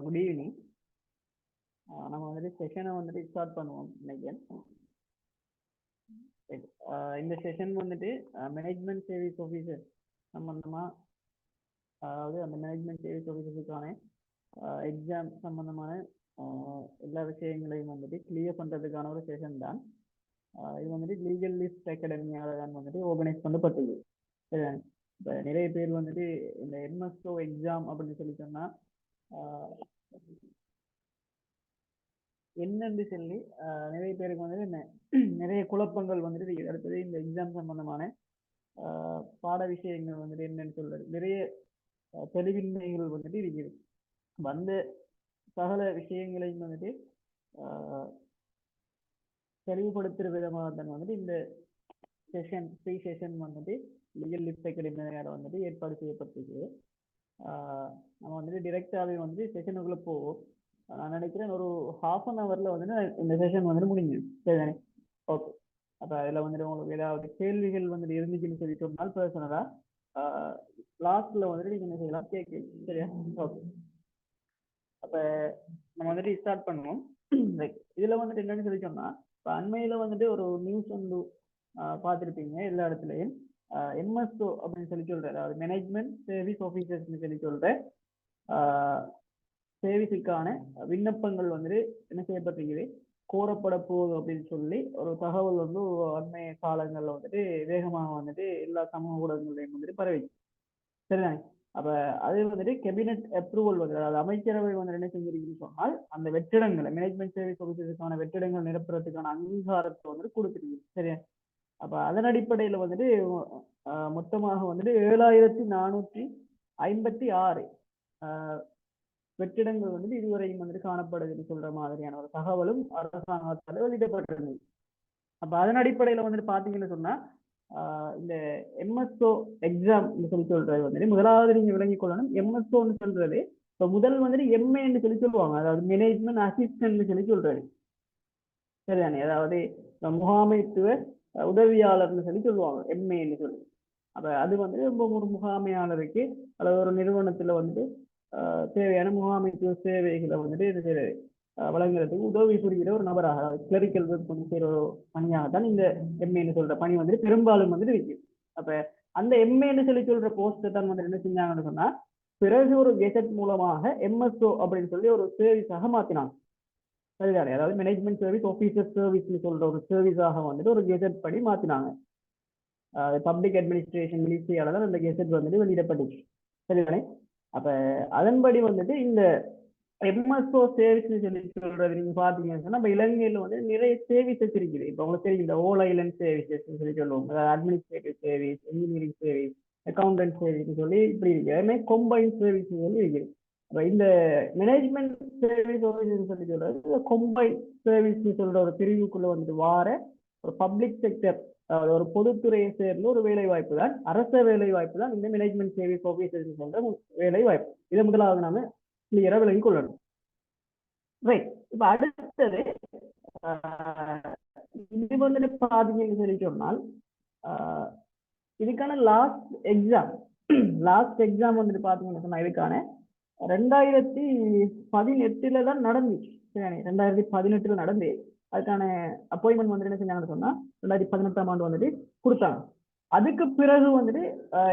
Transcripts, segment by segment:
Good evening. நம்ம வந்துட்டு செஷனை வந்துட்டு ஸ்டார்ட் பண்ணுவோம் நினைக்கிறேன். இந்த செஷன் வந்துட்டு மேனேஜ்மெண்ட் சர்வீஸ் ஆஃபீஸர் சம்பந்தமா, அதாவது அந்த மேனேஜ்மெண்ட் சர்வீஸ் ஆஃபீஸருக்கான எக்ஸாம் சம்பந்தமான எல்லா விஷயங்களையும் வந்துட்டு கிளியர் பண்ணுறதுக்கான ஒரு செஷன் தான். இது வந்துட்டு லீகல் லிஸ்ட் அகாடமியால் தான் வந்துட்டு ஆர்கனைஸ் பண்ணப்பட்டது. இப்போ நிறைய பேர் வந்துட்டு இந்த எம்எஸ்ஓ எக்ஸாம் அப்படின்னு சொல்லி சொன்னால் என்னன்னு சொல்லி நிறைய பேருக்கு வந்துட்டு நிறைய குழப்பங்கள் வந்துட்டு அடுத்தது இந்த எக்ஸாம் சம்பந்தமான பாட விஷயங்கள் வந்துட்டு என்னன்னு சொல்றது நிறைய தெளிவின்மைகள் வந்துட்டு இருக்குது. வந்த சகல விஷயங்களையும் வந்துட்டு தெளிவுபடுத்துற விதமாக தான் வந்துட்டு இந்த செஷன் ஃப்ரீ செஷன் வந்துட்டு லீகல் லிஸ்ட் அகாடமியால் வந்துட்டு ஏற்பாடு செய்யப்பட்டிருக்கு. நம்ம வந்துட்டு டிரெக்டாகவே வந்துட்டு செஷனுக்குள்ளே போவோம். நான் நினைக்கிறேன் ஒரு ½ வந்துட்டு இந்த செஷன் வந்துட்டு முடிஞ்சிடும். சரிதானே? ஓகே. அப்போ அதில் வந்துட்டு உங்களுக்கு ஏதாவது கேள்விகள் வந்துட்டு இருந்துச்சுன்னு சொல்லி சொன்னால் பர்சனலாக லாஸ்ட்டில் வந்துட்டு நீங்கள் என்ன செய்யலாம், கேட்கலாம். சரியா? ஓகே. அப்போ நம்ம வந்துட்டு ஸ்டார்ட் பண்ணுவோம். லைக் இதில் வந்துட்டு என்னன்னு சொல்லி சொன்னால், இப்போ அண்மையில் வந்துட்டு ஒரு நியூஸ் வந்து பார்த்துருப்பீங்க எல்லா இடத்துலையும். எம்எஸ்ஓ அப்படின்னு சொல்லி சொல்கிறேன், அதாவது மேனேஜ்மெண்ட் சர்வீஸ் ஆஃபீஸர்ஸ்னு சொல்லி சொல்கிறேன். சேவைக்கான விண்ணப்பங்கள் வந்துட்டு என்ன செய்யப்பட்டிருக்குது, கோரப்பட போகுது அப்படின்னு சொல்லி ஒரு தகவல் வந்து அண்மைய காலங்களில் வந்துட்டு வேகமாக வந்துட்டு எல்லா சமூக ஊடகங்களையும் வந்துட்டு பரவிச்சு. சரிதானே? அப்போ அது வந்துட்டு கேபினட் அப்ரூவல் வந்து, அதாவது அமைச்சரவை வந்து என்ன செஞ்சிருக்குன்னு சொன்னால் அந்த வெற்றிடங்களை மேனேஜ்மெண்ட் சர்வீஸ் ஆஃபீஸருக்கான வெற்றிடங்கள் நிரப்புறதுக்கான அங்கீகாரத்தை வந்துட்டு கொடுத்துருக்கு. சரியா? அப்போ அதன் அடிப்படையில் வந்துட்டு மொத்தமாக வந்துட்டு 7456 வெற்றிடங்கள் வந்துட்டு இதுவரையும் வந்துட்டு காணப்படுதுன்னு சொல்ற மாதிரியான ஒரு தகவலும் அரசாங்கத்தால் வெளியிடப்பட்டிருந்தது. அப்போ அதன் அடிப்படையில் வந்துட்டு பார்த்தீங்கன்னு சொன்னா இந்த எம்எஸ்ஓ எக்ஸாம் சொல்லி சொல்றது வந்துட்டு முதலாவது நீங்க விளங்கிக் கொள்ளணும். எம்எஸ்ஓன்னு சொல்றது இப்போ முதல் வந்துட்டு எம்ஏன்னு சொல்லி சொல்லுவாங்க, அதாவது மேனேஜ்மெண்ட் அசிஸ்டன்ட்னு சொல்லி சொல்றது. சரிதானே? அதாவது முகாமைத்துவ உதவியாளர்னு சொல்லி சொல்லுவாங்க, எம்ஏன்னு சொல்லி. அப்போ அது வந்து ஒரு முகாமையாளருக்கு அல்லது ஒரு நிறுவனத்தில் வந்துட்டு தேவையான முகாமைத்துவ சேவைகளை வந்துட்டு வழங்குறதுக்கு உதவி புரிகிற ஒரு நபராக, அதாவது கிளரிக்கல் ஒர்க் செய்கிற ஒரு பணியாக தான் இந்த எம்ஏன்னு சொல்ற பணி வந்துட்டு பெரும்பாலும் வந்துட்டு இருக்கு. அப்போ அந்த எம்ஏன்னு சொல்லி சொல்ற போஸ்ட்டை தான் வந்துட்டு என்ன செஞ்சாங்கன்னு சொன்னா, பிறகு ஒரு கெசட் மூலமாக எம்எஸ்ஓ அப்படின்னு சொல்லி ஒரு சர்வீஸாக மாத்தினாங்க. சரிதானே? அதாவது மேனேஜ்மெண்ட் சர்வீஸ் ஆஃபீஸர் சர்வீஸ்னு சொல்ற ஒரு சர்வீஸாக வந்துட்டு ஒரு கெசட் படி மாத்தினாங்க. பப்ளிக் அட்மினிஸ்ட்ரேஷன் மினிஸ்ட்ரியால தான் அந்த கெசட் வந்துட்டு வெளியிடப்பட்டுச்சு. சரிதானே? அப்ப அதன்படி வந்துட்டு இந்த எம்எஸ்ஓ சர்வீஸ்னு சொல்லி சொல்றது நீங்க பாத்தீங்கன்னா, நம்ம இலங்கையில வந்து நிறைய சர்வீசஸ் இருக்குது. இப்போ உங்களுக்கு தெரியும், இந்த ஓல் ஐலண்ட் சர்வீசஸ் சொல்லி சொல்லுவோம், அதாவது administrative service, engineering service, accountant service சொல்லி இப்படி இருக்கு. அதுமே கொம்பைன் சர்வீஸ் சொல்லி இருக்குது. இந்த மேனேஜ்மெண்ட் சர்வீஸ் சொல்லி சொல்றது கொம்பைன் சர்வீஸ் சொல்ற ஒரு பிரிவுக்குள்ள வந்து வார ஒரு பப்ளிக் செக்டர், ஒரு பொதுத்துறையை சேர்ந்த ஒரு வேலை வாய்ப்பு தான், அரச வேலை வாய்ப்பு தான் இந்த மேனேஜ்மெண்ட் சர்வீஸ் ஆஃபீஸர்ஸ் சொல்ற வேலை வாய்ப்பு. இதை முதலாவது நாம கிளியரா விளங்கி கொள்ளணும். ரைட். இப்ப அடுத்தது இது வந்துட்டு பாத்தீங்கன்னு சொல்லி சொன்னால், இதுக்கான லாஸ்ட் எக்ஸாம் வந்துட்டு பாத்தீங்கன்னு சொன்னா இதுக்கான 2018 தான் நடந்துச்சு. 2018 நடந்து அதுக்கான அப்பாயின்மெண்ட் வந்துட்டு என்ன செஞ்சாங்கன்னு சொன்னா 2018ஆம் ஆண்டு வந்துட்டு கொடுத்தாங்க. அதுக்கு பிறகு வந்துட்டு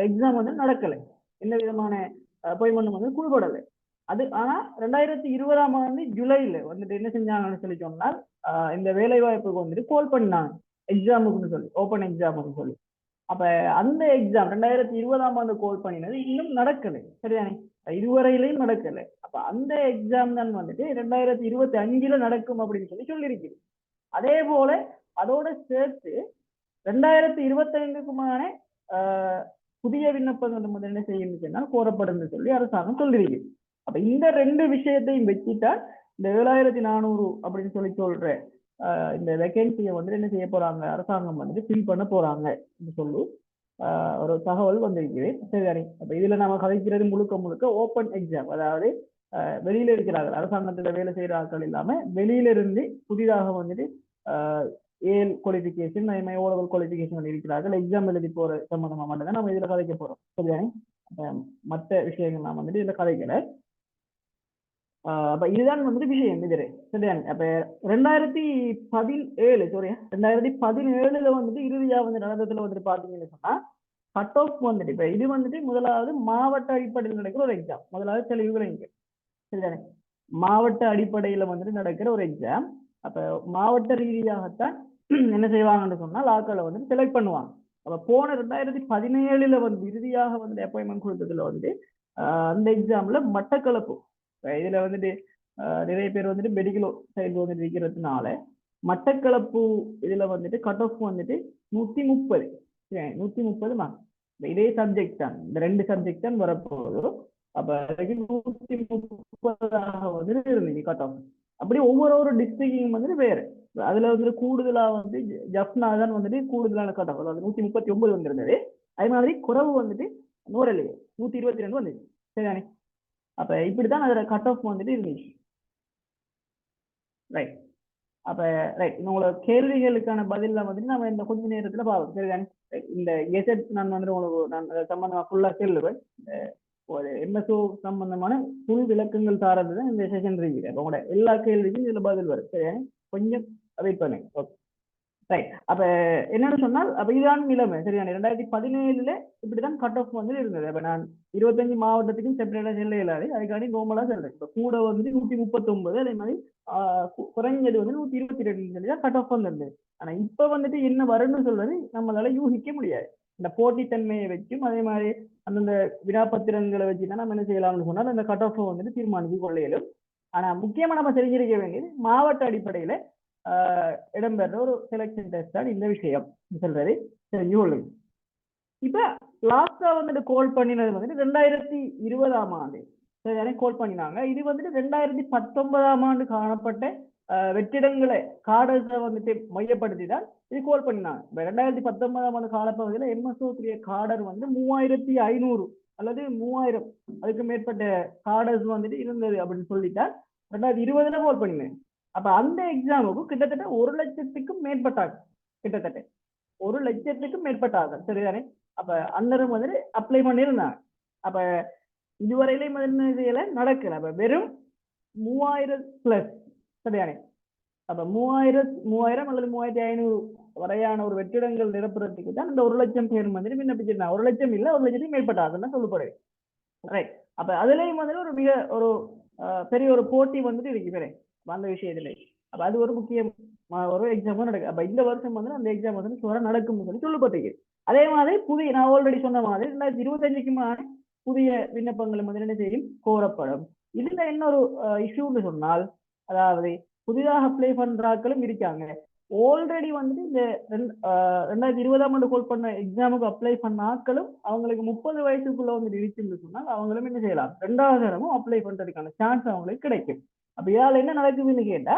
எக்ஸாம் வந்து நடக்கலை, எந்த விதமான அப்பாயின்மெண்ட் வந்து கொடுபடலை. அது ஆனா 2020ஆம் ஆண்டு ஜூலைல வந்துட்டு என்ன செஞ்சாங்கன்னு சொல்லி சொன்னால் இந்த வேலை வாய்ப்புக்கு வந்துட்டு கால் பண்ணாங்க எக்ஸாமுக்குன்னு சொல்லி, ஓப்பன் எக்ஸாமுக்கு சொல்லி. அப்ப அந்த எக்ஸாம் 2020ஆம் ஆண்டு கால் பண்ணினது இன்னும் நடக்கலை. சரிதானே? இதுவரையிலையும் நடக்கலை. அப்ப அந்த எக்ஸாம் தான் வந்துட்டு 2025 நடக்கும் அப்படின்னு சொல்லியிருக்கு. அதே போல அதோட சேர்த்து 2025க்குமான புதிய விண்ணப்பங்கள் வந்து என்ன செய்யணும்னா கோரப்படும் சொல்லி அரசாங்கம் சொல்லியிருக்கு. அப்ப இந்த ரெண்டு விஷயத்தையும் வச்சுட்டா இந்த 7400 அப்படின்னு சொல்ற இந்த வேகன்சியை வந்து என்ன செய்ய போறாங்க, அரசாங்கம் வந்துட்டு ஃபில் பண்ண போறாங்க சொல்லி ஒரு தகவல் வந்திருக்குது. சரிதானே? அப்ப இதுல நாம கதைக்கிறது முழுக்க ஓப்பன் எக்ஸாம், அதாவது வெளியில இருக்கிறார்கள், அரசாங்கத்துல வேலை செய்யற ஆட்கள் இல்லாம வெளியில இருந்து புதிதாக வந்துட்டு ஏல் குவாலிபிகேஷன் ஓலவல் குவாலிபிகேஷன் இருக்கிறார்கள், எக்ஸாம் எழுதி போற சம்பந்தமா மட்டும்தான் நம்ம இதுல கதைக்க போறோம். சரிதானே? மற்ற விஷயங்கள் நான் வந்துட்டு இதுல கதைக்கல. அப்ப இதுதான் வந்துட்டு விஷயம் இதுல சரிதானே. அப்ப 2017 வந்துட்டு இறுதியா வந்து நடந்ததுல வந்துட்டு பாத்தீங்கன்னு சொன்னா கட் ஆஃப் வந்துட்டு இப்ப இது வந்துட்டு முதலாவது மாவட்ட அடிப்படையில் நடக்கிற ஒரு எக்ஸாம். முதலாவது தெளிவுகளை இங்க சரிதானே. மாவட்ட அடிப்படையில வந்துட்டு நடக்கிற ஒரு எக்ஸாம். அப்ப மாவட்ட ரீதியாகத்தான் என்ன செய்வாங்கன்னு சொன்னால் ஆட்களை வந்துட்டு செலக்ட் பண்ணுவாங்க. அப்ப போன 2017 வந்து இறுதியாக வந்து அப்பாயின்மெண்ட் கொடுத்ததுல வந்து அந்த எக்ஸாம்ல மட்டக்களப்பு இதுல வந்துட்டு நிறைய பேர் வந்துட்டு மெடிக்கல் சைடு வந்துட்டு இருக்கிறதுனால மட்டக்களப்பு இதுல வந்துட்டு கட் ஆஃப் வந்துட்டு 130 130 மார்க். இதே சப்ஜெக்ட் தான், இந்த 2 சப்ஜெக்ட் தான் வரப்போகுது. அப்ப 130 வந்துட்டு இருந்துச்சு கட் ஆஃப். அப்படி ஒவ்வொரு டிஸ்ட்ரிக்டும் வந்துட்டு வேறு. அதுல வந்துட்டு கூடுதலா வந்து ஜப்னா தான் வந்துட்டு கூடுதலான கட் ஆஃப், அதாவது 139 வந்திருந்தது. அதே மாதிரி குறவு வந்துட்டு 122 வந்துச்சு சரிதானே. அப்ப இப்படித்தான் அதுல கட் ஆஃப் வந்துட்டு இருந்துச்சு. ரைட். அப்ப ரைட், உங்களோட கேள்விகளுக்கான பதில வந்துட்டு நம்ம இந்த கொஞ்ச நேரத்துல பார்ப்போம் சரிதானே. இந்த கெசட் நான் வந்துட்டு உங்களுக்கு நான் சம்பந்தமா ஃபுல்லா சொல்லுவேன். ஒரு எம்எஸ்ஓ சம்பந்தமான ஃபுல் விளக்கங்கள் தாரது தான் இந்த செஷன் இருக்கு. உங்களோட எல்லா கேள்விக்கும் இதுல பதில் வரும் சரிதானே. கொஞ்சம் வெயிட் பண்ணுங்க. Okay right. அப்ப என்னன்னு சொன்னால் அப்ப இதுதான் நிலைமை சரிதானே. 2017 இப்படிதான் கட் ஆஃப் வந்து இருந்தது. அப்ப நான் 25 மாவட்டத்துக்கும் செப்பரேட்டா செல்ல இல்லாது, அதுக்காண்டி நோமலா சொல்றேன். இப்ப கூட வந்து 139, அதே மாதிரி குறைஞ்சது வந்து 122 சொல்லி தான் கட் ஆஃப் வந்துருந்தது. ஆனா இப்ப வந்துட்டு என்ன வரும்னு சொல்றது நம்மளால யூகிக்க முடியாது. இந்த போட்டித்தன்மையை வச்சும் அதே மாதிரி அந்தந்த வினாப்பத்திரங்களை வச்சுதான் நம்ம என்ன செய்யலாம்னு சொன்னால் அந்த கட் ஆஃப் வந்துட்டு தீர்மானித்து கொள்ள இயலும். ஆனா முக்கியமா நம்ம தெரிஞ்சிருக்க வேண்டியது மாவட்ட அடிப்படையில இடம்பெற ஒரு செலக்ஷன் டெஸ்ட் தான் இந்த விஷயம் சொல்றது தெரிஞ்சு கொள்ளுங்க. இப்ப லாஸ்டா வந்துட்டு கோல் பண்ணினது வந்துட்டு 2020 ஆண்டு சரிதானே கோல் பண்ணினாங்க. இது வந்துட்டு 2019 ஆண்டு காணப்பட்ட வெற்றிடங்களை காடர்ஸை வந்துட்டு மையப்படுத்தி தான் இது கோல் பண்ணினாங்க. 2019 ஆண்டு காலப்பகுதியில் எம்எஸ்ஓ காடர் வந்து 3500 அல்லது 3000 அதுக்கு மேற்பட்ட காடர்ஸ் வந்துட்டு இருந்தது அப்படின்னு சொல்லிட்டா 2020 கோல் பண்ணினேன். அப்ப அந்த எக்ஸாமுக்கு கிட்டத்தட்ட 1 லட்சத்துக்கும் மேற்பட்டாங்க, கிட்டத்தட்ட 1 லட்சத்துக்கும் மேற்பட்டாங்க சரிதானே. அப்ப அன்னரும் வந்துட்டு அப்ளை பண்ணியிருந்தாங்க. அப்ப இதுவரையிலும் இதுல நடக்கல. அப்ப வெறும் 3000 பிளஸ் சரிதானே. அப்ப 3000 அல்லது 3500 வரையான ஒரு வெற்றிடங்கள் நிரப்புறதுக்கு தான் இந்த 1 லட்சம் பேர் வந்துட்டு விண்ணப்பிச்சிருந்தாங்க. 1 லட்சம் இல்ல, 1 லட்சத்துக்கு மேற்பட்டாங்கன்னு சொல்லப்படுது. ரைட். அப்ப அதுலயும் வந்துட்டு ஒரு மிக ஒரு பெரிய ஒரு போட்டி வந்துட்டு இருக்கு அந்த விஷயத்துல. அப்ப அது ஒரு முக்கியம் ஒரு எக்ஸாமும் நடக்குது. அப்ப இந்த வருஷம் வந்து அந்த எக்ஸாம் வந்து நடக்கும்னு சொல்லி சொல்லப்பட்டிருக்கு. அதே மாதிரி புதிய நான் ஆல்ரெடி சொன்ன மாதிரி 2025க்குமான புதிய விண்ணப்பங்களும் வந்து என்ன செய்யும் கோரப்படும். இதுல இன்னொரு இஷ்யூன்னு சொன்னால், அதாவது புதிதாக அப்ளை பண்றாக்களும் இருக்காங்க. ஆல்ரெடி வந்துட்டு இந்த 2020 ஆண்டு கோல் பண்ண எக்ஸாமுக்கு அப்ளை பண்ண ஆட்களும் அவங்களுக்கு 30 வயசுக்குள்ள வந்து இருக்குன்னு சொன்னால் அவங்களும் என்ன செய்யலாம், 2வது தரமும் அப்ளை பண்றதுக்கான சான்ஸ் அவங்களுக்கு கிடைக்கும். அப்ப இதால என்ன நடக்குதுன்னு கேட்டா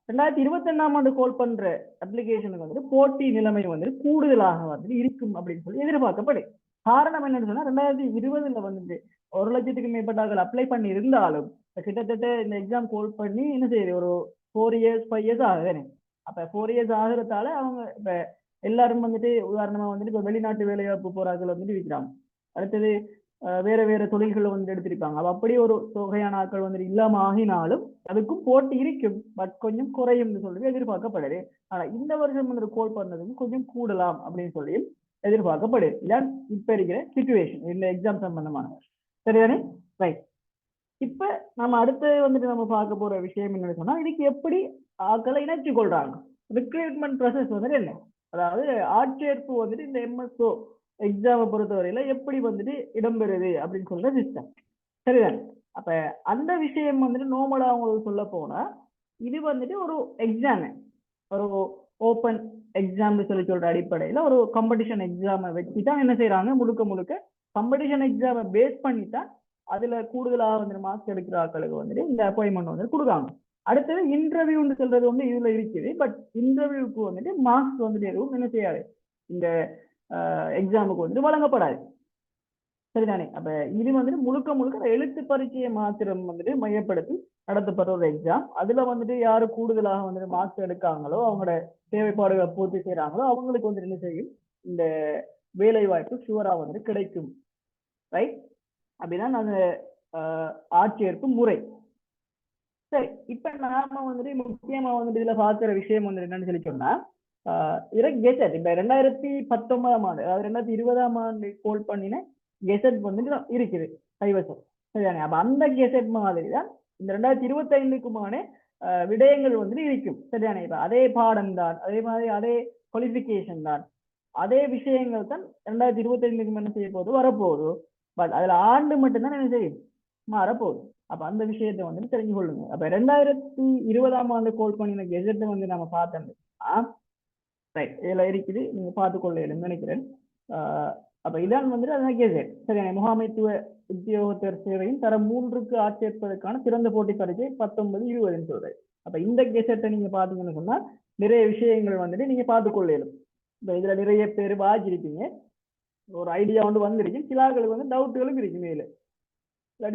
2021 ஆண்டு கோல் பண்ற அப்ளிகேஷனுக்கு வந்து போட்டி நிலைமை வந்து கூடுதலாக வந்து இருக்கும் அப்படின்னு சொல்லி எதிர்பார்க்கப்படும். காரணம் என்னன்னு சொன்னா 2020 வந்துட்டு 1 லட்சத்துக்கு மேற்பட்டார்கள் அப்ளை பண்ணி இருந்தாலும் கிட்டத்தட்ட இந்த எக்ஸாம் கோல் பண்ணி என்ன செய்யுது ஒரு 4 இயர்ஸ் 5 இயர்ஸ் ஆகுது. அப்ப 4 இயர்ஸ் ஆகுறதால அவங்க இப்ப எல்லாரும் வந்துட்டு உதாரணமா வந்துட்டு இப்ப வெளிநாட்டு வேலைவாய்ப்பு போராக்கள் வந்துட்டு இருக்கிறாங்க. அடுத்தது வேற வேற தொழில்களை வந்து எடுத்திருப்பாங்க. அப்படி ஒரு தொகையான ஆட்கள் வந்துட்டு இல்லாம ஆகினாலும் அதுக்கும் போட்டி இருக்கும், பட் கொஞ்சம் குறையும் சொல்லி எதிர்பார்க்கப்படுது. ஆனா இந்த வருஷம் வந்து கோல் பண்ணதும் கொஞ்சம் கூடலாம் அப்படின்னு சொல்லி எதிர்பார்க்கப்படுது. இதான் இப்ப இருக்கிற சிச்சுவேஷன் இந்த எக்ஸாம் சம்பந்தமான சரிதானே. ரைட். இப்ப நம்ம அடுத்து வந்துட்டு நம்ம பார்க்க போற விஷயம் என்னன்னு சொன்னா, இதுக்கு எப்படி ஆட்களை இணைச்சு கொள்றாங்க, ரிக்ரூட்மெண்ட் ப்ராசஸ் வந்துட்டு என்ன, அதாவது ஆட்சேர்ப்பு வந்துட்டு இந்த எம்எஸ்ஓ எக்ஸாமை பொறுத்தவரையில எப்படி வந்துட்டு இடம்பெறுது அப்படின்னு சொல்ற சிஸ்டம் சரிதானே. அப்ப அந்த விஷயம் வந்துட்டு நார்மலா அவங்களுக்கு சொல்ல போனா இது வந்துட்டு ஒரு எக்ஸாம், ஒரு ஓப்பன் எக்ஸாம்னு சொல்லி சொல்ற அடிப்படையில ஒரு காம்படிஷன் எக்ஸாமை வச்சுதான் என்ன செய்யறாங்க, முழுக்க முழுக்க காம்படிஷன் எக்ஸாமை பேஸ் பண்ணித்தான் அதுல கூடுதலாக வந்து மார்க்ஸ் எடுக்கிற ஆட்களுக்கு வந்துட்டு இந்த அப்பாயின்மெண்ட் வந்து கொடுக்காங்க. அடுத்தது இன்டர்வியூன்னு சொல்றது வந்து இதுல இருக்குது. பட் இன்டர்வியூக்கு வந்துட்டு மார்க்ஸ் வந்துட்டு எதுவும் என்ன செய்யாது, இந்த எக்ஸாமுக்கு வந்து வழங்கப்படாது சரிதானே. அப்ப இது வந்துட்டு முழுக்க முழுக்க எழுத்து பரீட்சையை மாத்திரம் வந்துட்டு மையப்படுத்தி நடத்தப்படுற ஒரு எக்ஸாம். அதுல வந்துட்டு யாரு கூடுதலாக வந்துட்டு மார்க்ஸ் எடுக்காங்களோ, அவங்களோட தேவைப்பாடுகளை பூர்த்தி செய்யறாங்களோ அவங்களுக்கு வந்துட்டு என்ன செய்யும், இந்த வேலை வாய்ப்பு ஷுவரா வந்துட்டு கிடைக்கும். ரைட். அப்படின்னா நாங்க ஆட்சேர்ப்பு முறை. சரி, இப்ப நாம வந்துட்டு முக்கியமா வந்துட்டு இதுல பாக்குற விஷயம் வந்து என்னன்னு சொல்லி சொன்னா கெசட் இப்ப 2019ஆம் ஆண்டு, அதாவது 2020ஆம் ஆண்டு கோல் பண்ணின கெசட் வந்துட்டு இருக்குது கைவசம். சரிதானே? அப்ப அந்த கெசட் மாதிரிதான் இந்த 2025க்குமான விடயங்கள் வந்துட்டு இருக்கும். சரிதானே? இப்ப அதே பாடம் தான், அதே மாதிரி அதே குவாலிபிகேஷன் தான், அதே விஷயங்கள் தான் 2025க்கு என்ன செய்ய போகுது, வரப்போகுது. பட் அதுல ஆண்டு மட்டும்தான் என்ன செய்யும், மாறப்போகுது. அப்ப அந்த விஷயத்தை வந்துட்டு தெரிஞ்சு கொள்ளுங்க. அப்ப 2020ஆம் ஆண்டு கோல் பண்ணின கெசட் வந்து நம்ம பார்த்தோம்னா ரைட் இதுல இருக்குது, நீங்க பார்த்துக்கொள்ளேன்னு நினைக்கிறேன். அப்ப இதான் வந்துட்டு அதான் கெசட். சரியான முகாமைத்துவ உத்தியோகத்தர் சேவையின் தரம் 3க்கு ஆட்சேர்ப்பதற்கான சிறந்த போட்டி பரீட்சை 19-20 சொல்றேன். அப்ப இந்த கெசட்டை நீங்க பாத்தீங்கன்னு சொன்னா நிறைய விஷயங்கள் வந்துட்டு நீங்க பார்த்துக்கொள்ளேலும். இப்ப இதுல நிறைய பேர் வாங்கிருக்கீங்க, ஒரு ஐடியா வந்து வந்துருக்கு, சிலாக்களுக்கு வந்து டவுட்டுகளும் இருக்கு. மேல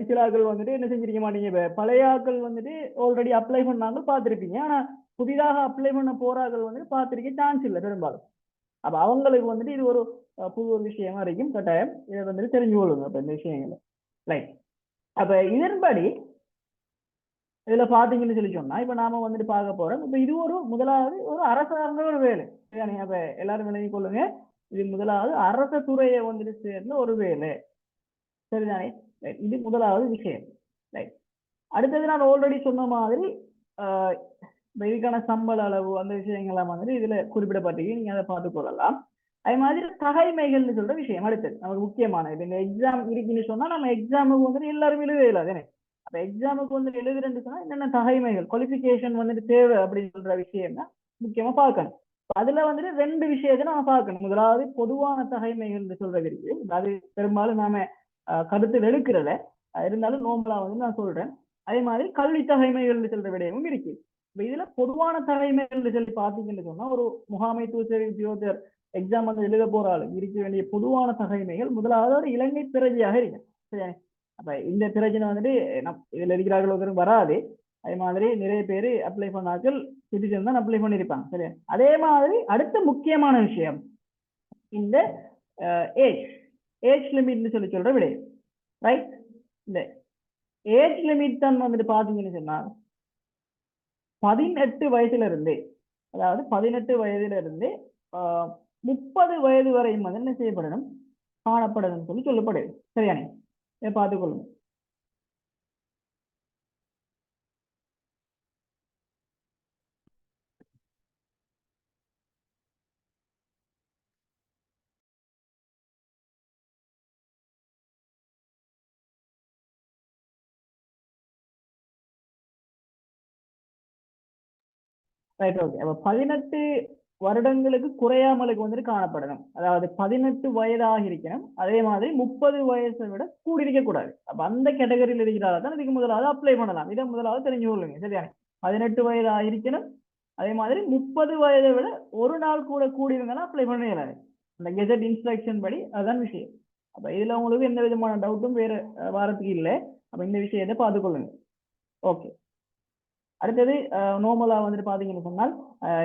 சிலாக்கள் வந்துட்டு என்ன செஞ்சிருக்க மாட்டீங்க, பழைய ஆக்கள் வந்துட்டு ஆல்ரெடி அப்ளை பண்ணாங்க பார்த்துருப்பீங்க. ஆனா புதிதாக அப்ளை பண்ண போறார்கள் வந்துட்டு பார்த்திருக்க சான்ஸ் இல்லை பெரும்பாலும். அப்ப அவங்களுக்கு வந்துட்டு இது ஒரு புது ஒரு விஷயமா இருக்கும். கட்டாயம் இதை வந்துட்டு தெரிஞ்சு கொள்ளுங்க அப்ப இந்த விஷயங்களை. ரைட். அப்ப இதன்படி இதுல பாத்தீங்கன்னு சொல்லி சொன்னா இப்ப நாம வந்துட்டு பார்க்க போறோம். இப்ப இது ஒரு முதலாவது ஒரு அரசாங்க ஒரு வேலை. அப்ப எல்லாரும் விளங்கி கொள்ளுங்க, இது முதலாவது அரச துறையை வந்துட்டு சேர்ந்த ஒரு வேலை. சரிதானே? இது முதலாவது விஷயம். ரைட். அடுத்தது நான் ஆல்ரெடி சொன்ன மாதிரி இதுக்கான சம்பள அளவு அந்த விஷயங்கள்லாம் வந்துட்டு இதுல குறிப்பிடப்பட்டிருக்கு, நீங்க அதை பார்த்துக் கொள்ளலாம். அதே மாதிரி தகைமைகள்னு சொல்ற விஷயம் அடுத்தது நமக்கு முக்கியமான. இப்ப இந்த எக்ஸாம் இருக்குன்னு சொன்னா நம்ம எக்ஸாமுக்கு வந்துட்டு எல்லாரும் எழுதல தானே. அப்ப எக்ஸாமுக்கு வந்து எழுதுறேன்னு சொன்னா என்னென்ன தகைமைகள் குவாலிபிகேஷன் வந்துட்டு தேவை அப்படின்னு சொல்ற விஷயம் தான் முக்கியமா பார்க்கணும். அதுல வந்துட்டு 2 விஷயத்தை நம்ம பார்க்கணும். முதலாவது பொதுவான தகைமைகள் சொல்றது இருக்கு, அது பெரும்பாலும் நாம கருத்து வெளுக்கிறத இருந்தாலும் நோம்பலா வந்து நான் சொல்றேன். அதே மாதிரி கல்வி தகைமைகள் சொல்ற விடயமும் இருக்கு. இதுல பொதுவான தகைமைகள் சொல்லி பாத்தீங்கன்னு சொன்னா ஒரு முகாமைத்துவ சேவை உத்தியோகத்தர் எக்ஸாம் வந்து எழுத போறாலும் இருக்க வேண்டிய பொதுவான தகைமைகள் முதலாவது ஒரு இலங்கை பிரஜையாக இருக்கு. சரி, அப்ப இந்த பிரச்சனை வந்துட்டு இதுல இருக்கிறார்கள் வராது. அதே மாதிரி நிறைய பேர் அப்ளை பண்ணாக்கள் சிட்டிசன் தான் அப்ளை பண்ணியிருப்பாங்க. சரி, அதே மாதிரி அடுத்த முக்கியமான விஷயம் இந்த ஏஜ் லிமிட்னு சொல்லி சொல்ற விடயம். ரைட். இந்த ஏஜ் லிமிட் தான் வந்துட்டு பாத்தீங்கன்னு சொன்னா 18 வயசுல இருந்து, அதாவது 18 வயதுல இருந்து 30 வயது வரையும் வந்து என்ன செய்யப்படணும், காணப்படணும் சொல்லி சொல்லப்படுது. சரியானே? இதை பார்த்துக்கொள்ளுங்க. Right, okay. அப்ப 18 வருடங்களுக்கு குறையாமலுக்கு வந்துட்டு காணப்படணும். அதாவது 18 வயதாக இருக்கணும். அதே மாதிரி 30 வயசை விட கூடியிருக்க கூடாது. அப்ப அந்த கேட்டகரியில் இருக்கிறாரா தான் இதுக்கு முதலாவது அப்ளை பண்ணலாம். இதை முதலாவது தெரிஞ்சு கொள்ளுங்க. சரியானே? 18 வயதாக இருக்கணும். அதே மாதிரி 30 வயதை விட ஒரு நாள் கூட கூடியிருந்தாலும் அப்ளை பண்ண இயலாது. அந்த கெசட் இன்ஸ்ட்ரக்ஷன் படி அதுதான் விஷயம். அப்ப இதுல உங்களுக்கு எந்த விதமான டவுட்டும் வேற வாரத்துக்கு இல்லை. அப்ப இந்த விஷயத்தை பார்த்துக்கொள்ளுங்க. ஓகே. அடுத்தது நோமலா வந்துட்டு பாத்தீங்கன்னு சொன்னால்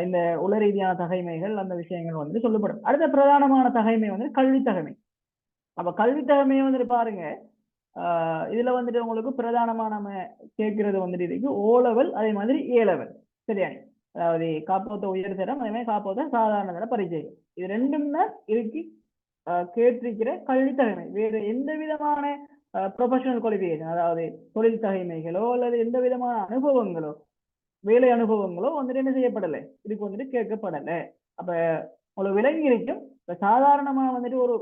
இந்த உள ரீதியான தகைமைகள் அந்த விஷயங்கள் வந்துட்டு சொல்லப்படும். அடுத்த பிரதானமான தகைமை வந்து கல்வி தகைமை. அப்ப கல்வி தகைமையை வந்துட்டு பாருங்க, இதுல வந்துட்டு உங்களுக்கு பிரதானமா நம்ம கேட்கறது வந்துட்டு இருக்கு ஓ லெவல், அதே மாதிரி ஏ லெவல். சரியா? அதாவது காப்போத்த உயர்தரம், அதே மாதிரி காப்போத்த சாதாரண தர பரீட்சை. இது ரெண்டும் தான் இருக்கு கேட்டிருக்கிற கல்வி தகைமை. வேறு எந்த விதமான ப்ரொஃபஷனல் குவாலிஃபிகேஷன், அதாவது தொழில் தகைமைகளோ அல்லது எந்த விதமான அனுபவங்களோ வேலை அனுபவங்களோ வந்துட்டு என்ன செய்யப்படலை, இதுக்கு வந்துட்டு கேட்கப்படலை. அப்ப உங்களுக்கு விலங்கி இருக்கும். இப்ப சாதாரணமா வந்துட்டு ஒரு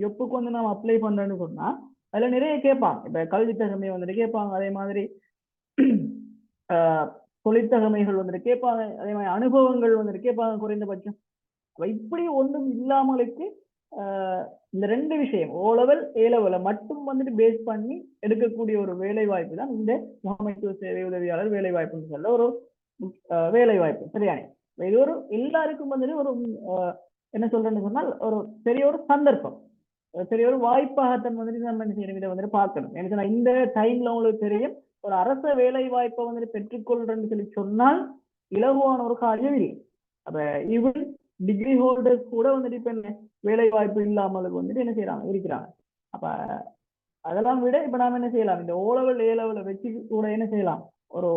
ஜொப்புக்கு வந்து நம்ம அப்ளை பண்றேன்னு சொன்னா அதுல நிறைய கேட்பாங்க. இப்ப கல்வி தகமை வந்துட்டு கேட்பாங்க, அதே மாதிரி தொழிற்தகமைகள் வந்துட்டு கேட்பாங்க, அதே மாதிரி அனுபவங்கள் வந்துட்டு கேட்பாங்க குறைந்தபட்சம். இப்படி ஒன்றும் இல்லாமலுக்கு இந்த 2 விஷயம் ஓ லெவல் ஏ லெவல மட்டும் வந்துட்டு பேஸ் பண்ணி எடுக்கக்கூடிய ஒரு வேலை வாய்ப்பு தான் இந்த முகாமைத்துவ சேவை உதவியாளர் வேலை வாய்ப்புன்னு சொல்ல ஒரு வேலை வாய்ப்பு. சரியானே? இது ஒரு எல்லாருக்கும் வந்துட்டு ஒரு என்ன சொல்றேன்னு சொன்னால் ஒரு பெரிய ஒரு சந்தர்ப்பம், பெரிய ஒரு வாய்ப்பாகத்தான் வந்துட்டு நம்ம என்ன செய்யணும், இதை வந்துட்டு பார்க்கணும். எனக்கு இந்த டைம்ல உங்களுக்கு தெரியும் ஒரு அரச வேலை வாய்ப்பை வந்துட்டு பெற்றுக்கொள்றேன்னு சொல்லி சொன்னால் இலகுவான ஒரு காரியம் இல்லை. அப்ப ஈவன் டிகிரி ஹோல்டர்ஸ் கூட வந்துட்டு இப்ப என்ன வேலை வாய்ப்பு இல்லாமலுக்கு வந்துட்டு என்ன செய்யறாங்க இருக்கிறாங்க. அப்ப அதெல்லாம் விட இப்ப நாம என்ன செய்யலாம், இந்த ஓ லெவல் ஏ லெவல வச்சு கூட என்ன செய்யலாம், ஒரு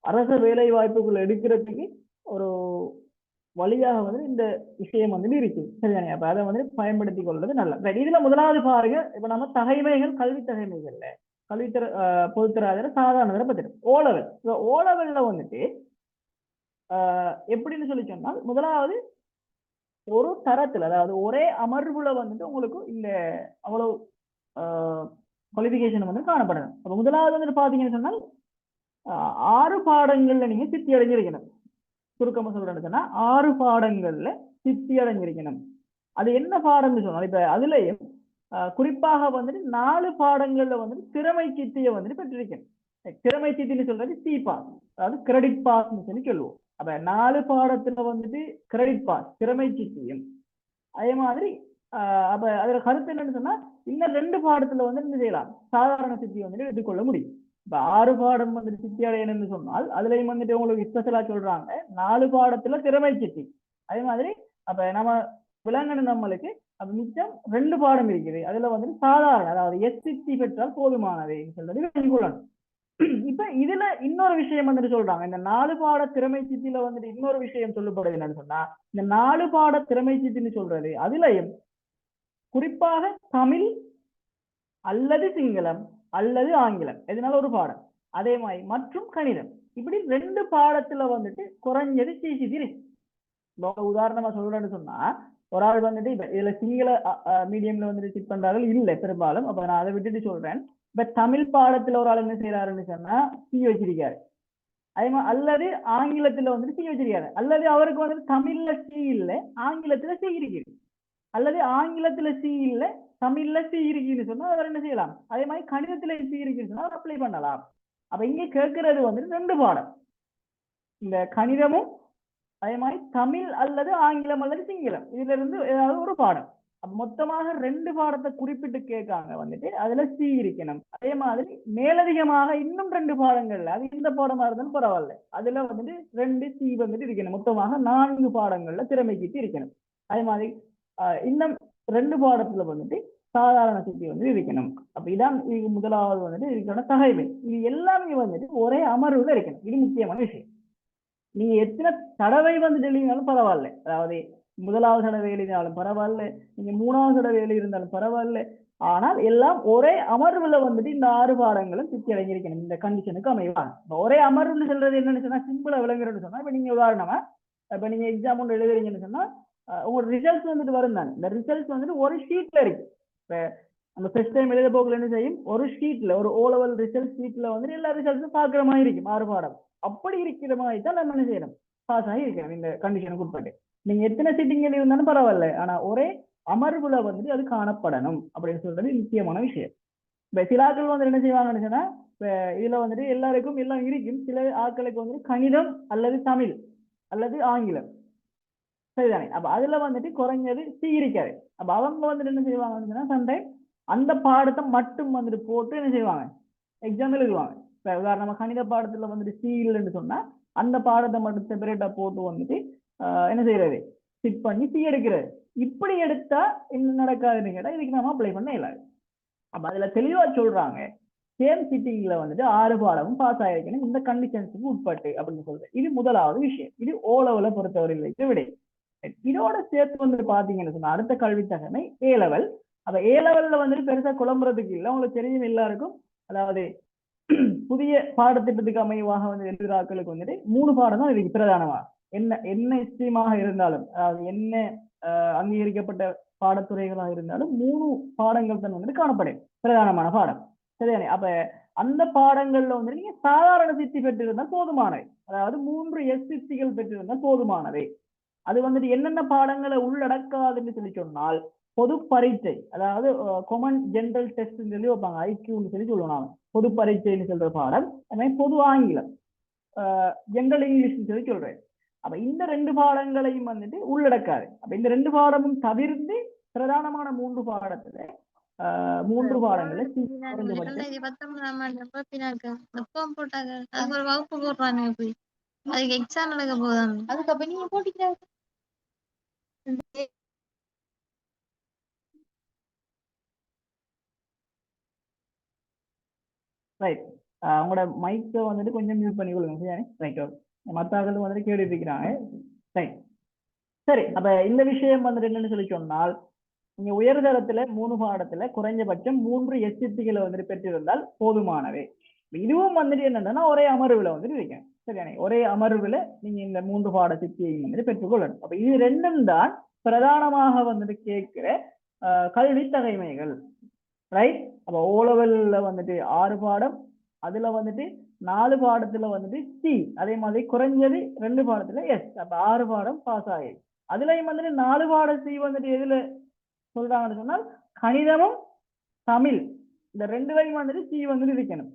அரச வேலை வாய்ப்புகள் எடுக்கிறதுக்கு ஒரு வழியாக வந்து இந்த விஷயம் வந்து இருக்கு. சரிதானே? அப்ப அதை வந்து பயன்படுத்தி கொள்வது நல்லது. இதுல முதலாவது பாருங்க, இப்ப நம்ம தகைமைகள், கல்வி தகைமைகள்ல கல்வித்தர பொதுத்தராதர சாதாரண பத்திரம் ஓ லெவல். ஓ லெவல்ல வந்துட்டு எப்படின்னு சொல்லி சொன்னால், முதலாவது ஒரு தரத்துல, அதாவது ஒரே அமர்வுல வந்துட்டு உங்களுக்கு இந்த அவ்வளவு குவாலிபிகேஷன் வந்து காணப்படணும். அப்ப முதலாவது வந்து பாத்தீங்கன்னு சொன்னால் 6 பாடங்கள்ல நீங்க சித்தி அடைஞ்சிருக்கணும். சுருக்கமா சொல்றேன்னு சொன்னா 6 பாடங்கள்ல சித்தி அடைஞ்சிருக்கணும். அது என்ன பாடம்னு சொன்னால், இப்ப அதுலயும் குறிப்பாக வந்துட்டு 4 பாடங்கள்ல வந்துட்டு திறமை சித்தியை வந்துட்டு பெற்றிருக்கணும். திறமை சித்தின்னு சொல்றது சி பாஸ், அதாவது கிரெடிட் பாஸ்ன்னு சொல்லி சொல்லுவோம். அப்ப 4 பாடத்துல வந்துட்டு கிரெடிட் பாஸ் திறமை சித்தியும், அதே மாதிரி அப்ப அதுல கருத்து என்னன்னு சொன்னா, இன்னும் 2 பாடத்துல வந்து என்ன செய்யலாம், சாதாரண சித்தி வந்துட்டு எடுத்துக்கொள்ள முடியும். இப்ப 6 பாடம் வந்துட்டு சித்தி அடையணும்னு சொன்னால் அதுலயும் வந்துட்டு உங்களுக்கு ஸ்பெஷலா சொல்றாங்க 4 பாடத்துல திறமை சித்தி. அதே மாதிரி அப்ப நம்ம விலங்கணும் நம்மளுக்கு அப்ப மிச்சம் 2 பாடம் இருக்குது, அதுல வந்துட்டு சாதாரண, அதாவது எஸ் சித்தி பெற்றால் போதுமானது சொல்றது விளங்கிக்கொள்ளணும். இப்ப இதுல இன்னொரு விஷயம் வந்துட்டு சொல்றாங்க, இந்த 4 பாட திறமை சித்தியில வந்துட்டு இன்னொரு விஷயம் சொல்லப்படுது என்னன்னு சொன்னா, இந்த 4 பாட திறமை சித்தின்னு சொல்றது அதுலயும் குறிப்பாக தமிழ் அல்லது சிங்களம் அல்லது ஆங்கிலம் எதனால ஒரு பாடம், அதே மாதிரி மற்றும் கணிதம், இப்படி 2 பாடத்துல வந்துட்டு குறைஞ்சது சிசிசி இருக்கு. உதாரணமா சொல்றேன்னு சொன்னா, ஒரு ஆள் வந்துட்டு இப்ப இதுல சிங்கள மீடியம்ல வந்துட்டு சிட் பண்றார்கள் இல்லை பெரும்பாலும். அப்ப நான் அதை விட்டுட்டு சொல்றேன். இப்ப தமிழ் பாடத்துல ஒரு ஆள் என்ன செய்யறாருன்னு சொன்னா சி வச்சிருக்காரு, அதே மாதிரி அல்லது ஆங்கிலத்துல வந்துட்டு சி வச்சிருக்காரு, அல்லது அவருக்கு வந்துட்டு தமிழ்ல சி இல்லை ஆங்கிலத்துல சி இருக்கு, அல்லது ஆங்கிலத்துல சி இல்ல தமிழ்ல சி இருக்குன்னு சொன்னா அவர் என்ன செய்யலாம், அதே மாதிரி கணிதத்துல சி இருக்குன்னு சொன்னா அவர் அப்ளை பண்ணலாம். அப்ப இங்க கேட்கறது வந்துட்டு 2 பாடம், இந்த கணிதமும் அதே மாதிரி தமிழ் அல்லது ஆங்கிலம் அல்லது சிங்களம், இதுல இருந்து ஏதாவது ஒரு பாடம். அப்ப மொத்தமாக 2 பாடத்தை குறிப்பிட்டு கேட்காங்க வந்துட்டு அதுல சி இருக்கணும். அதே மாதிரி மேலதிகமாக இன்னும் 2 பாடங்கள்ல, அது இந்த பாடமா இருந்தாலும் பரவாயில்ல, அதுல வந்துட்டு 2 சி வந்துட்டு இருக்கணும். மொத்தமாக 4 பாடங்கள்ல திறமைக்கு இருக்கணும். அதே மாதிரி இன்னும் 2 பாடத்துல வந்துட்டு சாதாரண சித்தி வந்து இருக்கணும். அப்ப இதான் இது முதலாவது வந்துட்டு இதுக்கான தகைமை. இது எல்லாமே வந்துட்டு ஒரே அமர்வுல இருக்கணும். இது முக்கியமான விஷயம். நீங்க எத்தனை தடவை வந்து எழுதினாலும் பரவாயில்ல, அதாவது முதலாவது தடவை எழுதினாலும் பரவாயில்ல, நீங்க 3வது தடவை எழுதியிருந்தாலும் பரவாயில்ல, ஆனால் எல்லாம் ஒரே அமர்வுல வந்துட்டு இந்த 6 பாடங்களும் சித்தி அடைஞ்சிருக்கணும். இந்த கண்டிஷனுக்கு அமைவாங்க. ஒரே அமர்வுன்னு சொல்றது என்னன்னு சொன்னா, சிம்பிளா விளங்குறதுன்னு சொன்னா, இப்ப நீங்க உதாரணமா இப்ப நீங்க எக்ஸாம் ஒன்று எழுதுறீங்கன்னு சொன்னா உங்களோட ரிசல்ட்ஸ் வந்துட்டு வரும் தானே, இந்த ரிசல்ட்ஸ் வந்துட்டு ஒரு ஷீட்ல இருக்கு. இப்ப நம்ம ஃபர்ஸ்ட் டைம் எழுத போகல என்ன செய்யும், ஒரு ஷீட்ல ஒரு ஓ லெவல் ரிசல்ட் ஷீட்ல வந்துட்டு எல்லா ரிசல்ட்ஸும் பாக்குற மாதிரி இருக்கும் 6 பாடம். அப்படி இருக்கிற மாதிரி தான் நம்ம என்ன செய்யணும், பாஸ் ஆகி இருக்கணும் இந்த கண்டிஷனுக்கு உட்பட்டு. நீங்க எத்தனை சிட்டிங் இருந்தாலும் பரவாயில்ல, ஆனா ஒரே அமர்வுல வந்துட்டு அது காணப்படணும் அப்படின்னு சொல்றது முக்கியமான விஷயம். இப்ப சில ஆட்கள் வந்து என்ன செய்வாங்கன்னு சொன்னா, இப்ப இதுல வந்துட்டு எல்லாருக்கும் எல்லாம் இருக்கும், சில ஆட்களுக்கு வந்துட்டு கணிதம் அல்லது தமிழ் அல்லது ஆங்கிலம், சரிதானே? அப்ப அதுல வந்துட்டு குறைஞ்சது சி இருக்காது. அப்ப அவங்க வந்துட்டு என்ன செய்வாங்கன்னு சொன்னா, சம்டைம் அந்த பாடத்தை மட்டும் வந்துட்டு போட்டு என்ன செய்வாங்க, எக்ஸாம் எழுதுவாங்க. இப்ப உதாரணமா கணித பாடத்துல வந்துட்டு சி இல்லைன்னு சொன்னா அந்த பாடத்தை மட்டும் செப்பரேட்டா போட்டு வந்துட்டு என்ன செய்யறது, சிட் பண்ணி சி எடுக்கிறது. இப்படி எடுத்தா என்ன நடக்காதுன்னு கேட்டா இதுக்கு நம்ம அப்ளை பண்ண இல்லாது. அப்ப அதுல தெளிவா சொல்றாங்க, சேம் சிட்டிங்ல வந்துட்டு 6 பாடமும் பாஸ் ஆயிருக்கணும் இந்த கண்டிஷன்ஸுக்கு உட்பட்டு அப்படின்னு சொல்றது. இது முதலாவது விஷயம். இது ஓ லெவலை பொறுத்தவரை வைத்து விடை. இதோட சேர்த்து வந்துட்டு பாத்தீங்கன்னு சொன்னா அடுத்த கல்வி தகமை ஏ லெவல். அப்ப ஏ லெவல்ல வந்துட்டு பெருசா குழம்புறதுக்கு இல்லை, உங்களுக்கு தெரியும் எல்லாருக்கும். அதாவது புதிய பாடத்திட்டத்துக்கு அமைவாக வந்து எழுதுறாக்களுக்கு வந்துட்டு 3 பாடம் தான் இதுக்கு பிரதானமா, என்ன ஸ்ட்ரீமாக இருந்தாலும், அதாவது என்ன அங்கீகரிக்கப்பட்ட பாடத்துறைகளாக இருந்தாலும் 3 பாடங்கள் தான் வந்துட்டு காணப்படும் பிரதானமான பாடம், சரிதானே? அப்ப அந்த பாடங்கள்ல வந்து நீங்க சாதாரண சித்தி பெற்றிருந்தால் போதுமானவை, அதாவது 3 எஸ் சித்திகள் பெற்றிருந்தால் போதுமானவை. அது வந்துட்டு என்னென்ன பாடங்களை உள்ளடக்காதுன்னு சொல்லி சொன்னால், பொது பரீட்சை, அதாவது காமன் ஜெனரல் டெஸ்ட் சொல்லி வைப்பாங்க, ஐக்கியூன்னு சொல்லி சொல்லுவாங்க. பொது பரீட்சைன்னு சொல்ற பாடம், அதே பொது ஆங்கிலம், ஜெனரல் இங்கிலீஷ் சொல்லி சொல்றேன். அப்ப இந்த 2 பாடங்களையும் வந்துட்டு உள்ளடக்காது. அப்ப இந்த 2 பாடமும் தவிர்த்து பிரதானமான 3 பாடத்துல 3 பாடங்களை வகுப்பு போடுறாங்க. அதுக்கு எக்ஸாம் நடக்க போதாங்க, அதுக்கு நீங்க போட்டிக்கிற ரைட். அவங்களோட மைக்கை வந்துட்டு கொஞ்சம் மியூட் பண்ணி கொடுங்க. சரி, ரைட். ஓகே, மற்றாக்கள் வந்துட்டு கேள்வி இருக்கிறாங்க. ரைட், சரி. அப்ப இந்த விஷயம் வந்துட்டு என்னன்னு சொல்லி சொன்னால், நீங்க உயர்தரத்துல 3 பாடத்துல குறைஞ்சபட்சம் 3 எஸ்சித்திகளை வந்துட்டு பெற்றிருந்தால் போதுமானவே. இதுவும் வந்துட்டு என்னன்னா ஒரே அமர்வுல வந்துட்டு இருக்கேன். சரியானே, ஒரே அமர்வுல நீங்க இந்த 3 பாட சித்தியையும் வந்துட்டு பெற்றுக்கொள்ளணும். அப்ப இது ரெண்டும் தான் பிரதானமாக வந்துட்டு கேட்கிற கல்வி தகைமைகள். ரைட். அப்ப ஓலவெல்ல வந்துட்டு 6 பாடம், அதுல வந்துட்டு 4 பாடத்துல வந்துட்டு சி, அதே மாதிரி குறைஞ்சது 2 பாடத்துல எஸ். அப்ப 6 பாடம் பாஸ் ஆகி, அதுலயும் வந்துட்டு 4 பாடம் சி வந்துட்டு எதுல சொல்றாங்கன்னு சொன்னால் கணிதமும் தமிழ், இந்த 2லையும் வந்துட்டு சி வந்துட்டு இருக்கணும்.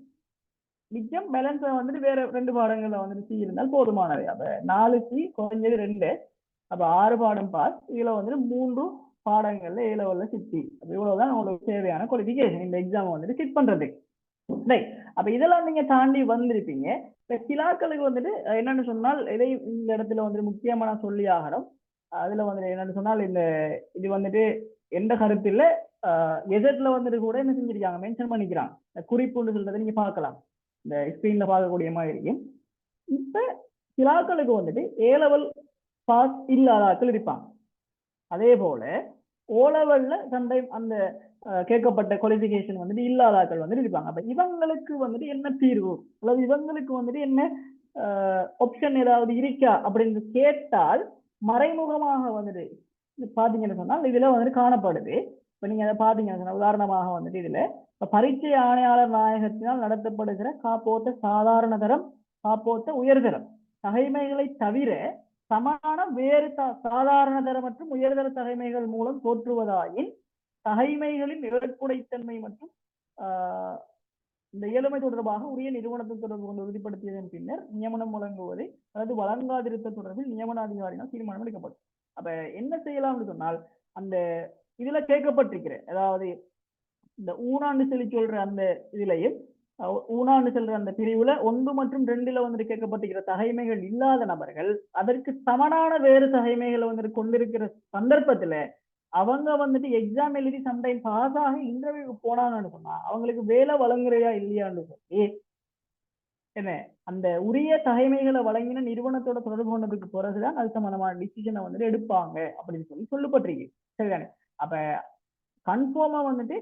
மிச்சம் பேலன்ஸ் வந்துட்டு வேற 2 பாடங்கள்ல வந்துட்டு சி இருந்தால் போதுமானவை. அப்ப 4 சி குறைஞ்சது 2, அப்ப 6 பாடம் பாஸ். இதுல வந்துட்டு 3 பாடங்கள்ல ஏ லெவல்ல சித்தி. இவ்வளவுதான் உங்களுக்கு தேவையான குவாலிஃபிகேஷன் இந்த எக்ஸாம் வந்துட்டு சிட் பண்றதுக்கு. ரைட். அப்ப இதெல்லாம் நீங்க தாண்டி வந்திருப்பீங்க. இப்ப சிலாக்களுக்கு வந்துட்டு என்னன்னு சொன்னால், இதை இந்த இடத்துல வந்துட்டு முக்கியமா நான் சொல்லி ஆகணும். அதுல வந்துட்டு என்னன்னு சொன்னால், இந்த இது வந்துட்டு எந்த கருத்துல எதட்ல வந்துட்டு கூட என்ன செஞ்சிருக்காங்க, மென்ஷன் பண்ணிக்கிறாங்க. குறிப்புன்னு சொல்றதை நீங்க பார்க்கலாம், இந்த ஸ்கிரீன்ல பார்க்கக்கூடிய மாதிரி இருக்கும். இப்ப சிலாக்களுக்கு வந்துட்டு ஏ லெவல் பாஸ் இல்லாத ஆட்கள் இருப்பாங்க. அதே போல ஓ லெவல்ல சம்டைம் அந்த கேட்கப்பட்ட குவாலிஃபிகேஷன் வந்துட்டு இல்லாத ஆட்கள் வந்துட்டு இருப்பாங்க. அப்ப இவங்களுக்கு வந்துட்டு என்ன தீர்வு, அல்லது இவங்களுக்கு வந்துட்டு என்ன ஆப்ஷன் ஏதாவது இருக்கா அப்படின்னு கேட்டால், மறைமுகமாக வந்துட்டு பாத்தீங்கன்னு சொன்னால் இதுல வந்துட்டு காணப்படுது. இப்ப நீங்க அதை பாத்தீங்கன்னு சொன்னா, உதாரணமாக வந்துட்டு இதுல பரீட்சை ஆணையாளர் நாயகத்தினால் நடத்தப்படுகிற காப்போத்த சாதாரண தரம், காப்போத்த உயர்தரம் தகைமைகளை தவிர சமான வேறு சாதாரண தர மற்றும் உயர்தர தகைமைகள் மூலம் தோற்றுவதாயின் தகைமைகளின் ஏற்புடைத்தன்மை மற்றும் இந்த இயலுமை தொடர்பாக உரிய நிறுவனத்தை தொடர்பு கொண்டு உறுதிப்படுத்தியதன் பின்னர் நியமனம் வழங்குவதை அதாவது வழங்காதிருத்த தொடர்பில் நியமன அதிகாரினால் தீர்மானம் எடுக்கப்படும். அப்ப என்ன செய்யலாம்னு சொன்னால், அந்த இதுல கேட்கப்பட்டிருக்கிற, அதாவது இந்த ஊனாண்டு சொல்லி சொல்ற அந்த இதுலயும் ஊனாண்டு செல்ற அந்த பிரிவுல 1 மற்றும் 2ல வந்துட்டு கேட்கப்பட்டிருக்கிற தகைமைகள் இல்லாத நபர்கள் அதற்கு சமனான வேறு தகைமைகளை வந்துட்டு கொண்டிருக்கிற சந்தர்ப்பத்துல அவங்க வந்துட்டு எக்ஸாம் எழுதி சம்டைம் பாஸ் ஆகி இன்டர்வியூக்கு போனாங்கன்னு சொன்னா அவங்களுக்கு வேலை வழங்குறையா இல்லையான்னு சொல்லி என்ன அந்த உரிய தகைமைகளை வழங்கின நிறுவனத்தோட தொடர்பு கொண்டதுக்கு பிறகுதான் அது சம்பந்தமான டிசிஷனை வந்துட்டு எடுப்பாங்க அப்படின்னு சொல்லப்பட்டிருக்கு. சரிதானே. அப்ப கன்ஃபார்மா வந்துட்டு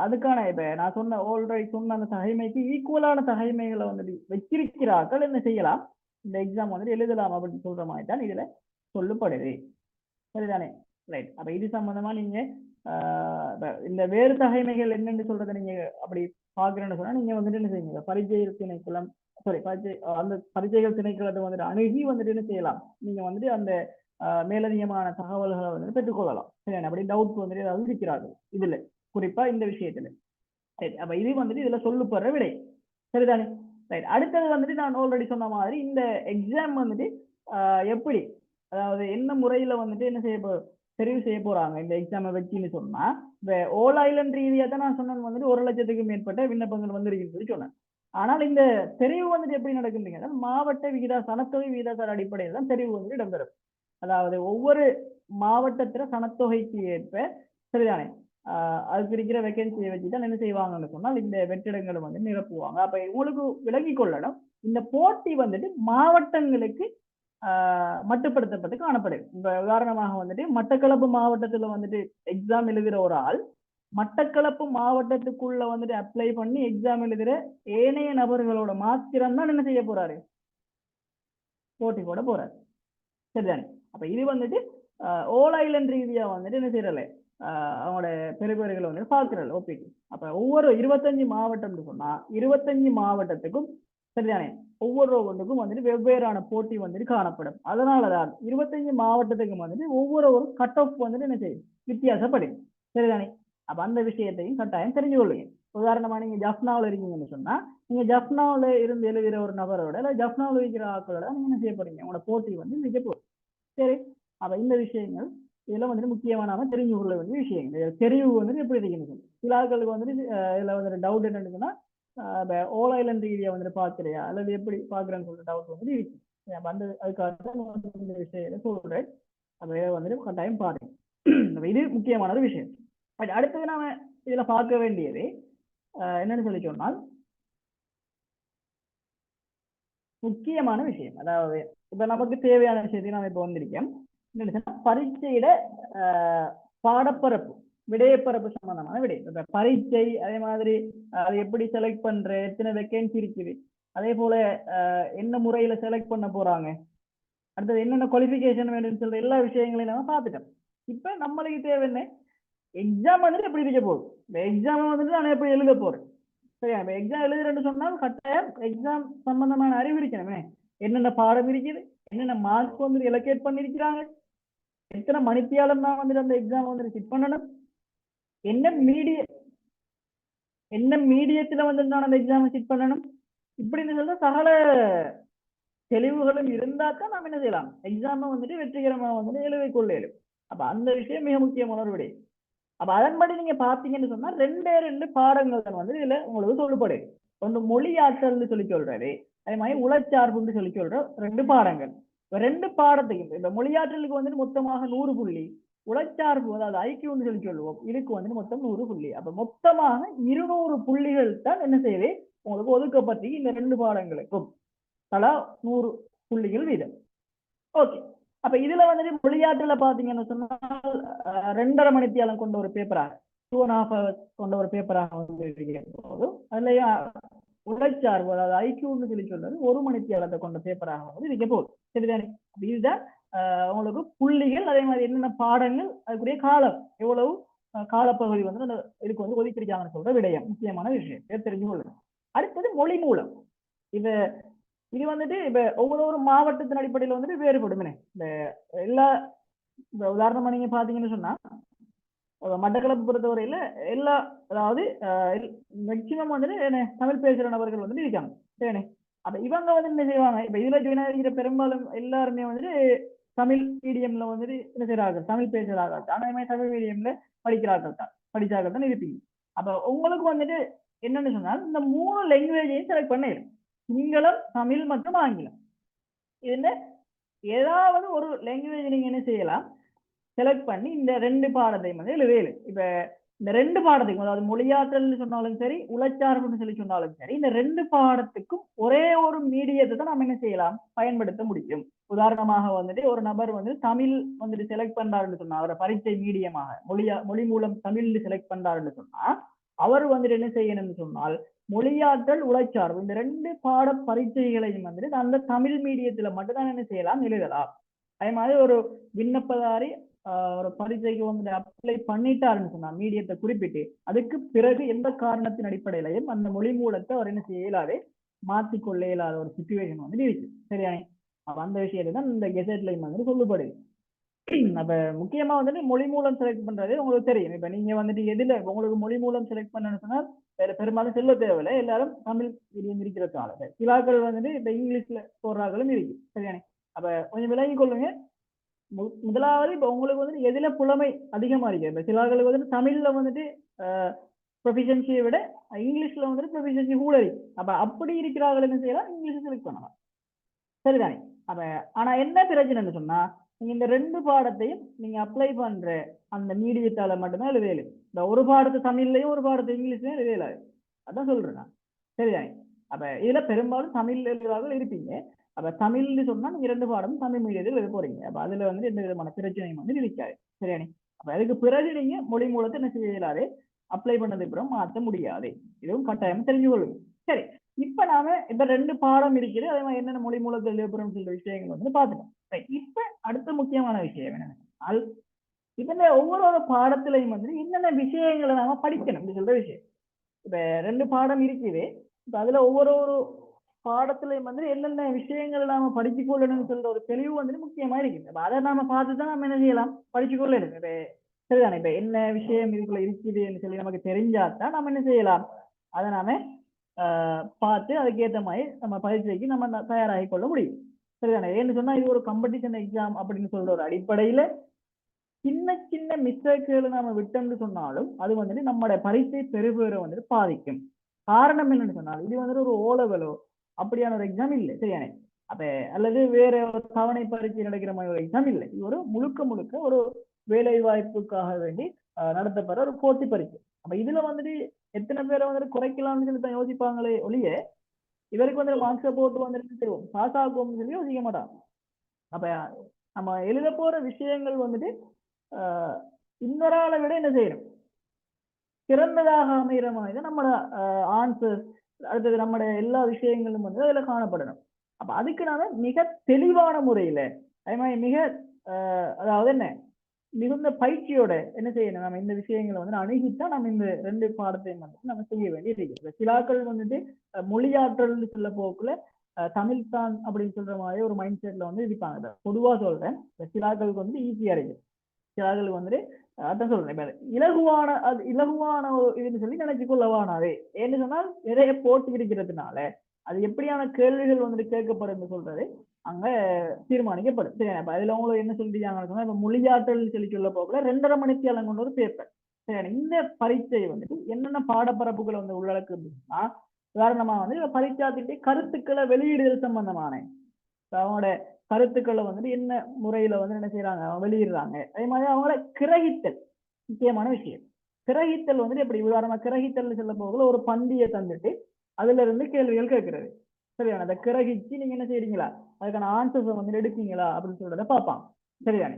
அதுக்கான இப்ப நான் சொன்ன ஆல்ரெடி சொன்ன அந்த தகைமைக்கு ஈக்குவலான தகைமைகளை வந்துட்டு வச்சிருக்கிறார்கள் என்ன செய்யலாம், இந்த எக்ஸாம் வந்துட்டு எழுதலாம் அப்படின்னு சொல்ற மாதிரி தான் இதுல சொல்லப்படுது. சரிதானே. ரைட். அப்ப இது சம்பந்தமா நீங்க இந்த வேறு தகைமைகள் என்னன்னு சொல்றதை நீங்க அப்படி பாக்குறேன்னு சொன்னா, நீங்க வந்துட்டு என்ன செய்யுங்க, பரிச்சை திணைக்களம் அந்த பரிச்சைகள் திணைக்களத்தை வந்துட்டு அணுகி வந்துட்டு என்ன செய்யலாம், நீங்க வந்துட்டு அந்த மேலதிகமான தகவல்களை வந்து பெற்றுக்கொள்ளலாம். சரி, அப்படி டவுட் வந்துட்டு ஏதாவது இருக்கிறார்கள் இதுல, குறிப்பா இந்த விஷயத்துல. சரி, அப்ப இது வந்துட்டு இதுல சொல்லப்படுற விடை. சரிதானே. ரைட். அடுத்தது வந்துட்டு நான் ஆல்ரெடி சொன்ன மாதிரி இந்த எக்ஸாம் வந்துட்டு எப்படி, அதாவது என்ன முறையில வந்துட்டு என்ன தெரிவு செய்ய போறாங்க இந்த எக்ஸாமை வச்சுன்னு சொன்னா, இந்த ஓல் ஐலண்ட் ரீதியா தான் நான் சொன்னது வந்துட்டு 1 லட்சத்துக்கும் மேற்பட்ட விண்ணப்பங்கள் வந்துருக்குன்னு சொல்லி சொன்னேன். ஆனால் இந்த தெரிவு வந்துட்டு எப்படி நடக்குதுங்க, மாவட்ட விகிதா சனத்தொகை விகிதாசார அடிப்படையில் தான் தெரிவு வந்துட்டு இடம்பெறும். அதாவது ஒவ்வொரு மாவட்டத்துல சனத்தொகைக்கு ஏற்ப, சரிதானே, அதுக்கு இருக்கிற வேகன்சியை வச்சுதான் என்ன செய்வாங்கன்னு சொன்னால் இந்த வெற்றிடங்களை வந்து நிரப்புவாங்க. அப்ப உங்களுக்கு விளங்கி கொள்ளணும், இந்த போட்டி வந்துட்டு மாவட்டங்களுக்கு மட்டுப்படுத்தப்பட்டு காணப்படுது. இப்ப உதாரணமாக வந்துட்டு மட்டக்களப்பு மாவட்டத்துல வந்துட்டு எக்ஸாம் எழுதுகிற ஒரு ஆள் மட்டக்களப்பு மாவட்டத்துக்குள்ள வந்துட்டு அப்ளை பண்ணி எக்ஸாம் எழுதுகிற ஏனைய நபர்களோட மாத்திரம் தான் என்ன செய்ய போறாரு, போட்டி போட போறாரு. சரிதானே. அப்ப இது வந்துட்டு ஓல் ஐலண்ட் ரீதியா வந்துட்டு என்ன செய்யறல அவங்களோட பெருபேறுகளை வந்து பார்க்கிறல் ஓபிடி. அப்ப ஒவ்வொரு 25 மாவட்டம்னு சொன்னா 25 மாவட்டத்துக்கும் சரிதானே ஒவ்வொரு ஒன்றுக்கும் வந்துட்டு வெவ்வேறான போட்டி வந்துட்டு காணப்படும். அதனாலதான் 25 மாவட்டத்துக்கும் வந்துட்டு ஒவ்வொரு கட் ஆஃப் வந்துட்டு என்ன செய்யும், வித்தியாசப்படும். சரிதானே. அப்ப அந்த விஷயத்தையும் கட்டாயம் தெரிஞ்சு கொள்ளுங்க. உதாரணமா நீங்க ஜப்னாவில் இருக்கீங்கன்னு சொன்னா, நீங்க ஜப்னாவில் இருந்து எழுதுகிற ஒரு நபரோட இல்ல ஜப்னாவில் இருக்கிற ஆட்களோட நீங்க என்ன செய்ய போறீங்க, உங்களோட போட்டி வந்து நிக்க போறோம். சரி. அப்ப இந்த விஷயங்கள் இதெல்லாம் வந்துட்டு முக்கியமான தெரிஞ்சு கொள்ள வேண்டிய விஷயங்கள். தெரிவு வந்துட்டு எப்படி இருக்கணும், சில ஆட்களுக்கு வந்துட்டு இதுல வந்துட்டு டவுட் என்னன்னா, ஓல் ஐலண்ட் ரீதியா வந்துட்டு பாக்குறியா அல்லது எப்படி பாக்குறேன்னு சொல்ற டவுட் வந்துட்டு இருக்கு. அந்த அதுக்காக இந்த விஷயத்தை சொல்றேன். அதை வந்துட்டு கட்டாயம் பாருங்க. இது முக்கியமான ஒரு விஷயம். அடுத்தது நாம இதுல பார்க்க வேண்டியது என்னன்னு சொல்லி சொன்னால், முக்கியமான விஷயம். அதாவது இப்ப நமக்கு தேவையான விஷயத்தையும் நம்ம இப்ப வந்திருக்கோம். பரீட்சையிட பாடப்பரப்பு விடயப்பரப்பு சம்பந்தமான விடை. இப்ப பரீட்சை அதே மாதிரி அது எப்படி செலக்ட் பண்ற, எத்தனை வேகன்சி இருக்குது, அதே போல என்ன முறையில செலக்ட் பண்ண போறாங்க, அடுத்தது என்னென்ன குவாலிஃபிகேஷன் வேணும்னு சொல்ற எல்லா விஷயங்களையும் நம்ம பார்த்துட்டோம். இப்ப நம்மளுக்கு தேவை என்ன, எக்ஸாம் வந்துட்டு எப்படி இருக்க போகுது, இந்த எக்ஸாம் வந்துட்டு நான் எப்படி எழுத போறேன். சரியா, இப்ப எக்ஸாம் எழுதுறேன்னு சொன்னால் கட்டாயம் எக்ஸாம் சம்பந்தமான அறிவு இருக்கணுமே. என்னென்ன பாடம் இருக்குது, என்னென்ன மார்க்ஸ் வந்து எலோகேட் பண்ணிருக்கிறாங்க, எத்தனை மணித்தியாலம் தான் வந்துட்டு அந்த எக்ஸாம் வந்துட்டு சிட் பண்ணணும், என்ன மீடியத்துல வந்துட்டு நான் அந்த எக்ஸாம் சிட் பண்ணணும், இப்படின்னு சொல்ற சகல தெளிவுகளும் இருந்தா தான் நம்ம என்ன செய்யலாம், எக்ஸாமை வந்துட்டு வெற்றிகரமா வந்துட்டு எழுதி கொள்ளையிலும். அப்ப அந்த விஷயம் மிக முக்கியமான ஒரு விடை. அப்ப அதன்படி நீங்க பாத்தீங்கன்னு சொன்னா 2 பாடங்கள் தான் வந்து இதுல உங்களுக்கு சொல்லப்படுது. ஒன்று மொழி ஆற்றல்னு சொல்லி சொல்றாரு, அதே மாதிரி உளச்சார்புன்னு சொல்லி சொல்ற 2 பாடங்கள். 2 பாடத்தையும் இந்த மொழியாற்றலுக்கு வந்துட்டு மொத்தமாக 100 புள்ளி, உளச்சார்பு அதாவது ஐக்கியூன்னு சொல்லி சொல்லுவோம், இதுக்கு வந்துட்டு மொத்தம் 100 புள்ளி. அப்ப மொத்தமாக 200 புள்ளிகள் தான் என்ன செய்யுது உங்களுக்கு ஒதுக்கப்பட்டு இந்த 2 பாடங்களுக்கும் தலா 100 புள்ளிகள் வீதம். ஓகே, அப்ப இதுல வந்துட்டு மொழியாற்றல பாத்தீங்கன்னு சொன்னால் 2.5 மணித்தியாலம் கொண்ட ஒரு பேப்பராக, 2.5 hours கொண்ட ஒரு பேப்பராக வந்து போது, அதுலயே உழைச்சார்பு அதாவது ஐக்கியூன்னு சொல்லி சொல்றது 1 மணித்தியாலத்தை கொண்ட பேப்பராக வந்து இருக்க போகுது. சரிதானே, இதுதான் உங்களுக்கு புள்ளிகள். அதே மாதிரி என்னென்ன பாடங்கள், அதுக்குரிய காலம் எவ்வளவு காலப்பகுதி வந்து அந்த இதுக்கு வந்து ஒதுக்கிருக்காங்கன்னு சொல்ற விடயம் முக்கியமான விஷயம் தெரிஞ்சு கொள்ளணும். அடுத்தது மொழி மூலம். இது வந்துட்டு இப்ப ஒவ்வொரு மாவட்டத்தின் அடிப்படையில் வந்துட்டு வேறுபடும். இந்த எல்லா உதாரணமா நீங்க பாத்தீங்கன்னு சொன்னா மட்டக்களப்பு பொறுத்தவரையில எல்லா அதாவது மேக்சிமம் வந்துட்டு தமிழ் பேசுற நபர்கள் வந்துட்டு இருக்காங்க. சரிண்ணே, அப்ப இவங்க வந்து என்ன செய்வாங்க, இப்ப இதுல ஜாயின் ஆகிற பெரும்பாலும் எல்லாருமே வந்துட்டு தமிழ் மீடியம்ல வந்துட்டு என்ன செய்யறார்கள், தமிழ் பேசுறார்கள். ஆனா தமிழ் மீடியம்ல படிச்சார்கள் தான் இருப்பீங்க. அப்ப உங்களுக்கு வந்துட்டு என்னன்னு சொன்னால் இந்த 3 லாங்குவேஜையும் செலக்ட் பண்ணிடும், சிங்களம், தமிழ் மற்றும் ஆங்கிலம். இதுல ஏதாவது ஒரு லாங்குவேஜ் நீங்க என்ன செய்யலாம், செலக்ட் பண்ணி இந்த 2 பாடத்தையும் வந்து எழுதல. இப்ப இந்த 2 பாடத்துக்கும் அதாவது மொழியாற்றல் சொன்னாலும் சரி, உளச்சார்புன்னு சொல்லி சொன்னாலும் சரி, இந்த 2 பாடத்துக்கும் ஒரே ஒரு மீடியத்தை தான் நம்ம என்ன செய்யலாம், பயன்படுத்த முடியும். உதாரணமாக வந்துட்டு ஒரு நபர் வந்து தமிழ் வந்துட்டு செலக்ட் பண்றாருன்னு சொன்னா, அவரை பரீட்சை மீடியமாக மொழி மூலம் தமிழ் செலக்ட் பண்றாருன்னு சொன்னா, அவர் வந்துட்டு என்ன செய்யணும்னு சொன்னால் மொழியாற்றல், உளச்சார்பு இந்த 2 பாட பரீட்சைகளையும் வந்துட்டு அந்த தமிழ் மீடியத்துல மட்டும்தான் என்ன செய்யலாம், எழுதலாம். அதே மாதிரி ஒரு விண்ணப்பதாரி ஒரு பரீட்சைக்கு வந்து அப்ளை பண்ணிட்டாருன்னு சொன்னா மீடியத்தை குறிப்பிட்டு, அதுக்கு பிறகு எந்த காரணத்தின் அடிப்படையிலையும் அந்த மொழி மூலத்தை அவர் என்ன செய்ய இயலாது, மாற்றிக்கொள்ள இயலாத ஒரு சிச்சுவேஷன் வந்து இருக்கு. சரியானே, அப்ப அந்த விஷயத்தை தான் இந்த கெசட்லையும் வந்து சொல்லப்படுது. அப்ப முக்கியமா வந்துட்டு மொழி மூலம் செலக்ட் பண்றது உங்களுக்கு தெரியும். இப்ப நீங்க வந்துட்டு எதுல உங்களுக்கு மொழி மூலம் செலக்ட் பண்ணணும்னு சொன்னா பெரும்பாலும் செல்ல தேவையில்லை, எல்லாரும் தமிழ் மீடியம் இருக்கிறதுனால. சிலாக்கள் வந்துட்டு இப்ப இங்கிலீஷ்ல போடுறாங்களும் இருக்கு. சரியானே, அப்ப கொஞ்சம் விளங்கி கொள்ளுங்க. முதலாவது இப்ப உங்களுக்கு வந்துட்டு எதுல புலமை அதிகமா இருக்கு, இப்ப சிலாக்களுக்கு வந்துட்டு தமிழ்ல வந்துட்டு ப்ரொஃபிஷியன்சியை விட இங்கிலீஷ்ல வந்துட்டு ப்ரொஃபிஷியன்சி கூட இருக்கு. அப்ப அப்படி இருக்கிறார்கள் என்ன செய்யலாம், இங்கிலீஷ் செலக்ட் பண்ணலாம். சரிதானே, அப்ப ஆனா என்ன பிரச்சனைன்னு சொன்னா, நீங்க இந்த 2 பாடத்தையும் நீங்க அப்ளை பண்ற அந்த மீடியத்தால மட்டும்தான் எழுதல. இந்த ஒரு பாடத்தை தமிழ்லையும் ஒரு பாடத்தை இங்கிலீஷ்லயும் எழுதலாது. அதான் சொல்றேன் நான். சரிதானே, அப்ப இதுல பெரும்பாலும் தமிழ் எழுதுறார்கள் இருப்பீங்க. அப்ப தமிழ்னு சொன்னா நீங்க 2 பாடமும் தமிழ் மீடியத்தில் எழுத போறீங்க. அப்ப அதுல வந்து எந்த விதமான பிரச்சனையும் வந்து இருக்காது. சரியானே, அப்ப அதுக்கு பிறகு நீங்க மொழி மூலத்தை என்ன செய்யலாது, அப்ளை பண்ணதுக்கு பிறகு மாற்ற முடியாது. இதுவும் கட்டாயம் தெரிஞ்சு கொள்ளுங்க. சரி, இப்ப நாம இந்த 2 பாடம் இருக்குது, அதே மாதிரி என்னென்ன மொழி மூலத்தில் எழுதப்படும் சொல்ற விஷயங்கள் வந்து பார்த்துட்டோம். இப்ப அடுத்த முக்கியமான விஷயம் என்னன்னா, இதுல ஒவ்வொரு பாடத்திலையும் வந்து என்னென்ன விஷயங்களை நாம படிக்கணும் சொல்ற விஷயம். இப்ப 2 பாடம் இருக்குது, இப்ப அதுல ஒவ்வொரு பாடத்திலையும் வந்து என்னென்ன விஷயங்களை நாம படிச்சு கொள்ளணும்னு சொல்ற ஒரு தெளிவு வந்து முக்கியமா இருக்குது. அப்ப அதை நாம பார்த்துதான் நம்ம என்ன செய்யலாம், படிச்சு கொள்ளணும். இப்ப சரிதானே, இப்ப என்ன விஷயம் இதுக்குள்ள இருக்குதுன்னு சொல்லி நமக்கு தெரிஞ்சாதான் நம்ம என்ன செய்யலாம், அதை நாம பார்த்து அதுக்கேற்ற மாதிரி நம்ம பரீட்சைக்கு நம்ம தயாராகி கொள்ள முடியும். சரிதானே, ஏன்னு சொன்னா இது ஒரு காம்படிஷன் எக்ஸாம் அப்படின்னு சொல்ற ஒரு அடிப்படையில சின்ன சின்ன மிஸ்டேக்குகளை நாம விட்டோம்னு சொன்னாலும் அது வந்துட்டு நம்மளோட பரீட்சை பெறுபேற வந்துட்டு பாதிக்கும். காரணம் என்னன்னு சொன்னால் இது வந்துட்டு ஒரு ஓலவலோ அப்படியான ஒரு எக்ஸாம் இல்லை. சரியானே, அப்ப அல்லது வேற ஒரு தவணை பரீட்சை நடக்கிற மாதிரி ஒரு எக்ஸாம் இல்லை. இது ஒரு முழுக்க ஒரு வேலை வாய்ப்புக்காக வேண்டி நடத்தப்படுற ஒரு போட்டி பரீட்சை. அப்ப இதுல வந்துட்டு எத்தனை பேரை வந்துட்டு குறைக்கலாம்னு சொல்லி தான் யோசிப்பாங்களே ஒழிய இவருக்கு வந்து மார்க்ஸை போட்டு வந்துட்டு தெரியும் பாஸ் ஆகும்னு சொல்லி யோசிக்க மாட்டான். அப்ப நம்ம எழுத போற விஷயங்கள் வந்துட்டு இன்னொரு ஆளை விட என்ன செய்யணும், சிறந்ததாக அமைகிற மாதிரி நம்மளோட ஆன்சர்ஸ், அடுத்தது நம்மளோட எல்லா விஷயங்களும் வந்து அதுல காணப்படணும். அப்ப அதுக்கு நாம மிக தெளிவான முறையில அதே மாதிரி மிக அதாவது என்ன மிகுந்த பயிற்சியோட என்ன செய்யணும், நம்ம இந்த விஷயங்களை வந்து அணுகித்தான் நம்ம இந்த 2 பாடத்தையும் வந்து நம்ம செய்ய வேண்டி இருக்கு. சிலாக்கள் வந்துட்டு மொழியாற்றல் சொல்ல போக்குல தமிழ் தான் அப்படின்னு சொல்ற மாதிரி ஒரு மைண்ட் செட்ல வந்து இருப்பாங்க. பொதுவா சொல்றேன், சிலாக்களுக்கு வந்து ஈஸியா இருக்கு, சிலாக்களுக்கு வந்துட்டு அதான் சொல்றேன் இலகுவான அது இலகுவான இதுன்னு சொல்லி நினைச்சு கொள்ளவானாவே. ஏன்னு சொன்னால் நிறைய போட்டி இருக்கிறதுனால அது எப்படியான கேள்விகள் வந்துட்டு கேட்கப்படும் சொல்றது அங்க தீர்மானிக்கப்படும். சரி, அப்ப அதுல உங்களுக்கு என்ன சொல்லிட்டாங்கன்னா இப்ப மொழியாற்றல் சொல்லி சொல்ல போகல 2.5 மணித்தியாலம் கொண்ட ஒரு பேப்பர். சரி, இந்த பரீட்சை வந்துட்டு என்னென்ன பாடப்பரப்புகளை வந்து உள்ளடக்குதுன்னா உதாரணமா வந்து பரீட்சாத்திட்டே கருத்துக்களை வெளியிடுதல் சம்பந்தமான அவங்களோட கருத்துக்களை வந்துட்டு என்ன முறையில வந்து என்ன செய்யறாங்க வெளியிடுறாங்க. அதே மாதிரி அவங்கள கிரகித்தல் முக்கியமான விஷயம். கிரகித்தல் வந்துட்டு எப்படி உதாரணமா கிரகித்தல் சொல்ல போகல ஒரு பந்தியை தந்துட்டு அதுல இருந்து கேள்விகள் கேட்கிறது. சரியான அதை கிரகிச்சு நீங்க என்ன செய்யறீங்களா அதுக்கான ஆன்சர்ஸ் வந்து எடுக்கீங்களா அப்படின்னு சொல்றத பார்ப்பாங்க. சரிதானே?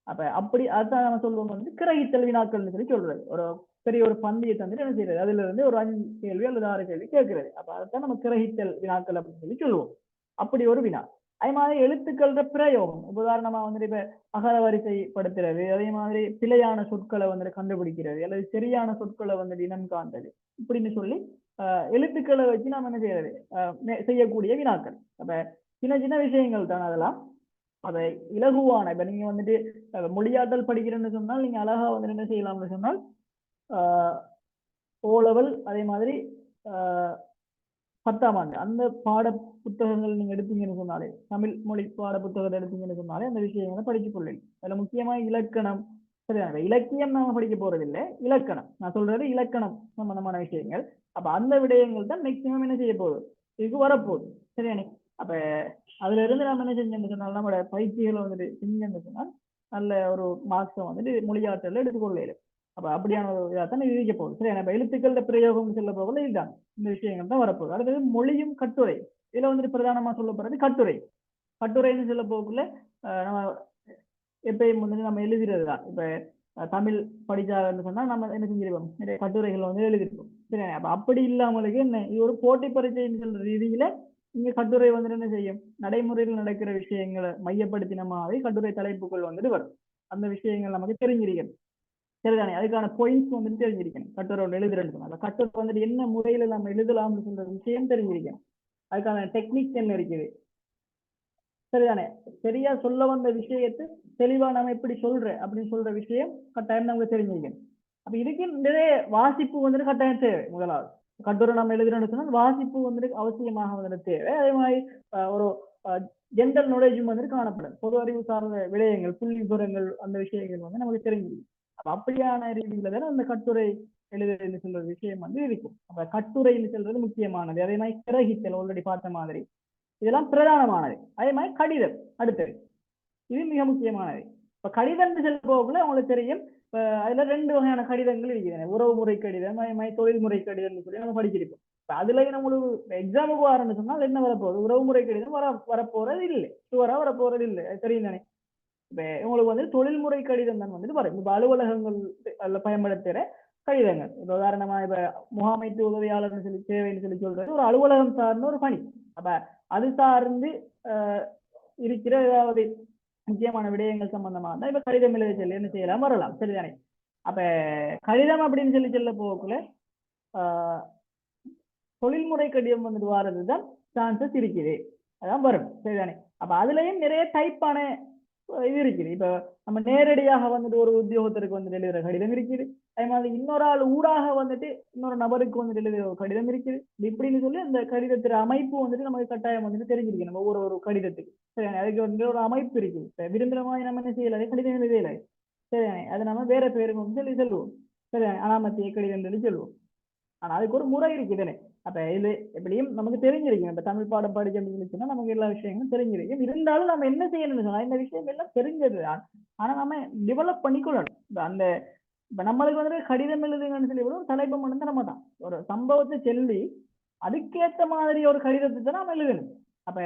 அப்ப அப்படி அதான் நம்ம சொல்லுவோம் வந்து கிரகித்தல் வினாக்கள்னு சொல்லி சொல்றது. ஒரு பெரிய ஒரு பந்தியை தந்துட்டு என்ன செய்யறது அதுல இருந்து ஒரு 5 கேள்வி அல்லது 6 கேள்வி கேட்கிறது. அப்ப அதைத்தான் நம்ம கிரகித்தல் வினாக்கள் அப்படின்னு சொல்லி சொல்லுவோம். அப்படி ஒரு வினா. அதே மாதிரி எழுத்துக்கள பிரயோகம், உதாரணமா வந்துட்டு இப்ப அகர வரிசைப்படுத்துறது, அதே மாதிரி பிழையான சொற்களை வந்துட்டு கண்டுபிடிக்கிறது அல்லது சரியான சொற்களை வந்துட்டு இனம் காண்றது இப்படின்னு சொல்லி எழுத்துக்களை வச்சு நாம என்ன செய்யறது செய்யக்கூடிய வினாக்கள். அப்ப சின்ன சின்ன விஷயங்கள் தான் அதெல்லாம். அதை இலகுவான இப்ப நீங்க வந்துட்டு மொழியாற்றல் படிக்கிறேன்னு சொன்னால் நீங்க அழகா வந்து என்ன செய்யலாம்னு சொன்னால் ஓ லெவல் அதே மாதிரி 10ஆம் ஆண்டு அந்த பாட புத்தகங்கள் நீங்க எடுத்தீங்கன்னு சொன்னாலே தமிழ் மொழி பாட புத்தகத்தை எடுத்தீங்கன்னு சொன்னாலே அந்த விஷயங்களை படிச்சு கொள்ளலாம். அதுல முக்கியமா இலக்கணம், சரியான இலக்கியம் நாம படிக்க போறது இல்லை, இலக்கணம் நான் சொல்றது இலக்கணம் சம்பந்தமான விஷயங்கள். அப்ப அந்த விடயங்கள் தான் மேக்சிமம் என்ன செய்ய போகுது இதுக்கு வரப்போகுது. சரியானே? அப்ப அதுல இருந்து நம்ம என்ன செஞ்சோம்னு சொன்னால் நம்மளோட பயிற்சிகளை வந்துட்டு செஞ்சோம்னு சொன்னால் நல்ல ஒரு மார்க்ஸை வந்துட்டு மொழியாற்றல எடுத்துக்கொள்ள. அப்ப அப்படியான ஒரு இதாத்தான் விதிக்க போகுது. சரி, நம்ம எழுத்துக்கள பிரயோகம் சொல்ல போகல இதுதான் இந்த விஷயங்கள் தான் வரப்போகுது. அடுத்தது மொழியும் கட்டுரை. இதுல வந்துட்டு பிரதானமா சொல்லப்படுறது கட்டுரை. கட்டுரைன்னு சொல்ல போகல நம்ம எப்பயும் வந்து நம்ம எழுதுறது தான். இப்ப தமிழ் படிச்சாங்கன்னு சொன்னா நம்ம என்ன செஞ்சிருப்போம் நிறைய கட்டுரைகள் வந்து எழுதிருப்போம். சரி, அப்ப அப்படி இல்லாமலுக்கு என்ன இது ஒரு போட்டி பரீட்சைன்னு சொல்ற ரீதியில இங்க கட்டுரை வந்துட்டு என்ன செய்யும் நடைமுறையில் நடக்கிற விஷயங்களை மையப்படுத்தின மாதிரி கட்டுரை தலைப்புகள் வந்துட்டு வரும். அந்த விஷயங்கள் நமக்கு தெரிஞ்சிருக்கிறது. சரிதானே? அதுக்கான பாயிண்ட்ஸ் வந்துட்டு தெரிஞ்சிருக்கணும். கட்டுரை எழுதுறதுக்கு அந்த கட்டுரை வந்துட்டு என்ன முறையில நம்ம எழுதலாம்னு சொல்ற விஷயம் தெரிஞ்சிருக்கணும். அதுக்கான டெக்னிக் என்ன இருக்குது. சரிதானே? சரியா சொல்ல வந்த விஷயத்தை தெளிவா நம்ம எப்படி சொல்ற அப்படின்னு சொல்ற விஷயம் கட்டாயம் நமக்கு தெரிஞ்சிருக்கணும். அப்ப இதுக்கு நிறைய வாசிப்பு வந்துட்டு கட்டாயம் தேவை. முதலாவது கட்டுரை நம்ம எழுதுறோம்னு சொன்னா வாசிப்பு வந்துட்டு அவசியமாக வந்துட்டு தேவை. அதே மாதிரி ஒரு ஜென்ரல் நாலேஜும் வந்துட்டு காணப்படும். பொது அறிவு சார்ந்த விடயங்கள் புள்ளி விவரங்கள் அந்த விஷயங்கள் வந்து நமக்கு தெரிஞ்சிருக்கும். அப்ப அப்படியான ரீதியில தானே அந்த கட்டுரை எழுதுன்னு சொல்ற விஷயம் வந்து இருக்கும். அப்ப கட்டுரைன்னு சொல்றது முக்கியமானது. அதே மாதிரி கிரகித்தல் ஆல்ரெடி பார்த்த மாதிரி இதெல்லாம் பிரதானமானது. அதே மாதிரி கடிதம் அடுத்தது இது மிக முக்கியமானது. இப்ப கடிதம் சொல்ல போகல உங்களுக்கு தெரியும் அதுல 2 வகையான கடிதங்கள் இருக்குது. உறவு முறை கடிதம் அதே மாதிரி தொழில்முறை கடிதம்னு சொல்லி நம்ம படிச்சிருக்கோம். அதுல நம்மளுக்கு எக்ஸாமுக்கு வரணும்னு சொன்னால் என்ன வரப்போகுது உறவுமுறை கடிதம் வரப்போறது இல்லை, சுவரா வரப்போறது இல்லை. தெரியும் தானே? இப்ப உங்களுக்கு வந்து தொழில்முறை கடிதம் தான் வந்துட்டு வரும். இப்ப அலுவலகங்கள் அதுல பயன்படுத்துற கடிதங்கள். இப்ப உதாரணமா இப்ப முகாமைத்து உதவியாளர்னு சொல்லி சேவைன்னு சொல்லி சொல்றது ஒரு அலுவலகம் சார்ந்த ஒரு பணி. அப்ப அது சார்ந்து இருக்கிற ஏதாவது முக்கியமான விடயங்கள் சம்பந்தமா இருந்தா இப்ப கடிதம் எழுத சொல்லி என்ன செய்யலாம் வரலாம். சரிதானே? அப்ப கடிதம் அப்படின்னு சொல்லி சொல்ல போகக்குள்ள தொழில்முறை கடிதம் வந்துட்டு வாரதுதான் சான்சஸ் இருக்குது, அதான் வரும். சரிதானே? அப்ப அதுலயும் நிறைய டைப்பான இது இருக்குது. இப்ப நம்ம நேரடியாக வந்துட்டு ஒரு உத்தியோகத்திற்கு வந்துட்டு எழுதுற கடிதம் இருக்குது. அதே மாதிரி இன்னொரு ஆள் ஊடாக வந்துட்டு இன்னொரு நபருக்கு வந்துட்டு எழுதுற கடிதம் இருக்குது. இப்படின்னு சொல்லி அந்த கடிதத்தின் அமைப்பு வந்துட்டு நமக்கு கட்டாயம் வந்துட்டு தெரிஞ்சிருக்கு. நம்ம ஒரு கடிதத்துக்கு சரி அதுக்கு வந்து ஒரு அமைப்பு இருக்குது. விரும்புகிற மாதிரி நம்ம என்ன செய்யலை கடிதம் எழுதலை. சரிதானே? அது நம்ம வேற பேருக்கு வந்து சொல்லி சொல்லுவோம். சரிதானே? அனாமத்திய கடிதம் சொல்லி சொல்லுவோம். ஆனா அதுக்கு ஒரு முறை இருக்குதுன்னு. அப்ப இது எப்படியும் நமக்கு தெரிஞ்சிருக்கும். இப்ப தமிழ் பாடம் படிச்சுன்னா நமக்கு எல்லா விஷயங்களும் தெரிஞ்சிருக்கும். இருந்தாலும் நம்ம என்ன செய்யணும்னு சொன்னா இந்த விஷயம் எல்லாம் தெரிஞ்சதுதான். ஆனா நம்ம டெவலப் பண்ணிக்கொள்ளணும். அந்த இப்ப நம்மளுக்கு வந்து கடிதம் எழுதுங்கன்னு சொல்லி ஒரு தலைப்பு மட்டும் நம்ம தான் ஒரு சம்பவத்தை சொல்லி அதுக்கேற்ற மாதிரி ஒரு கடிதத்தை தான் நாம் எழுதணும். அப்ப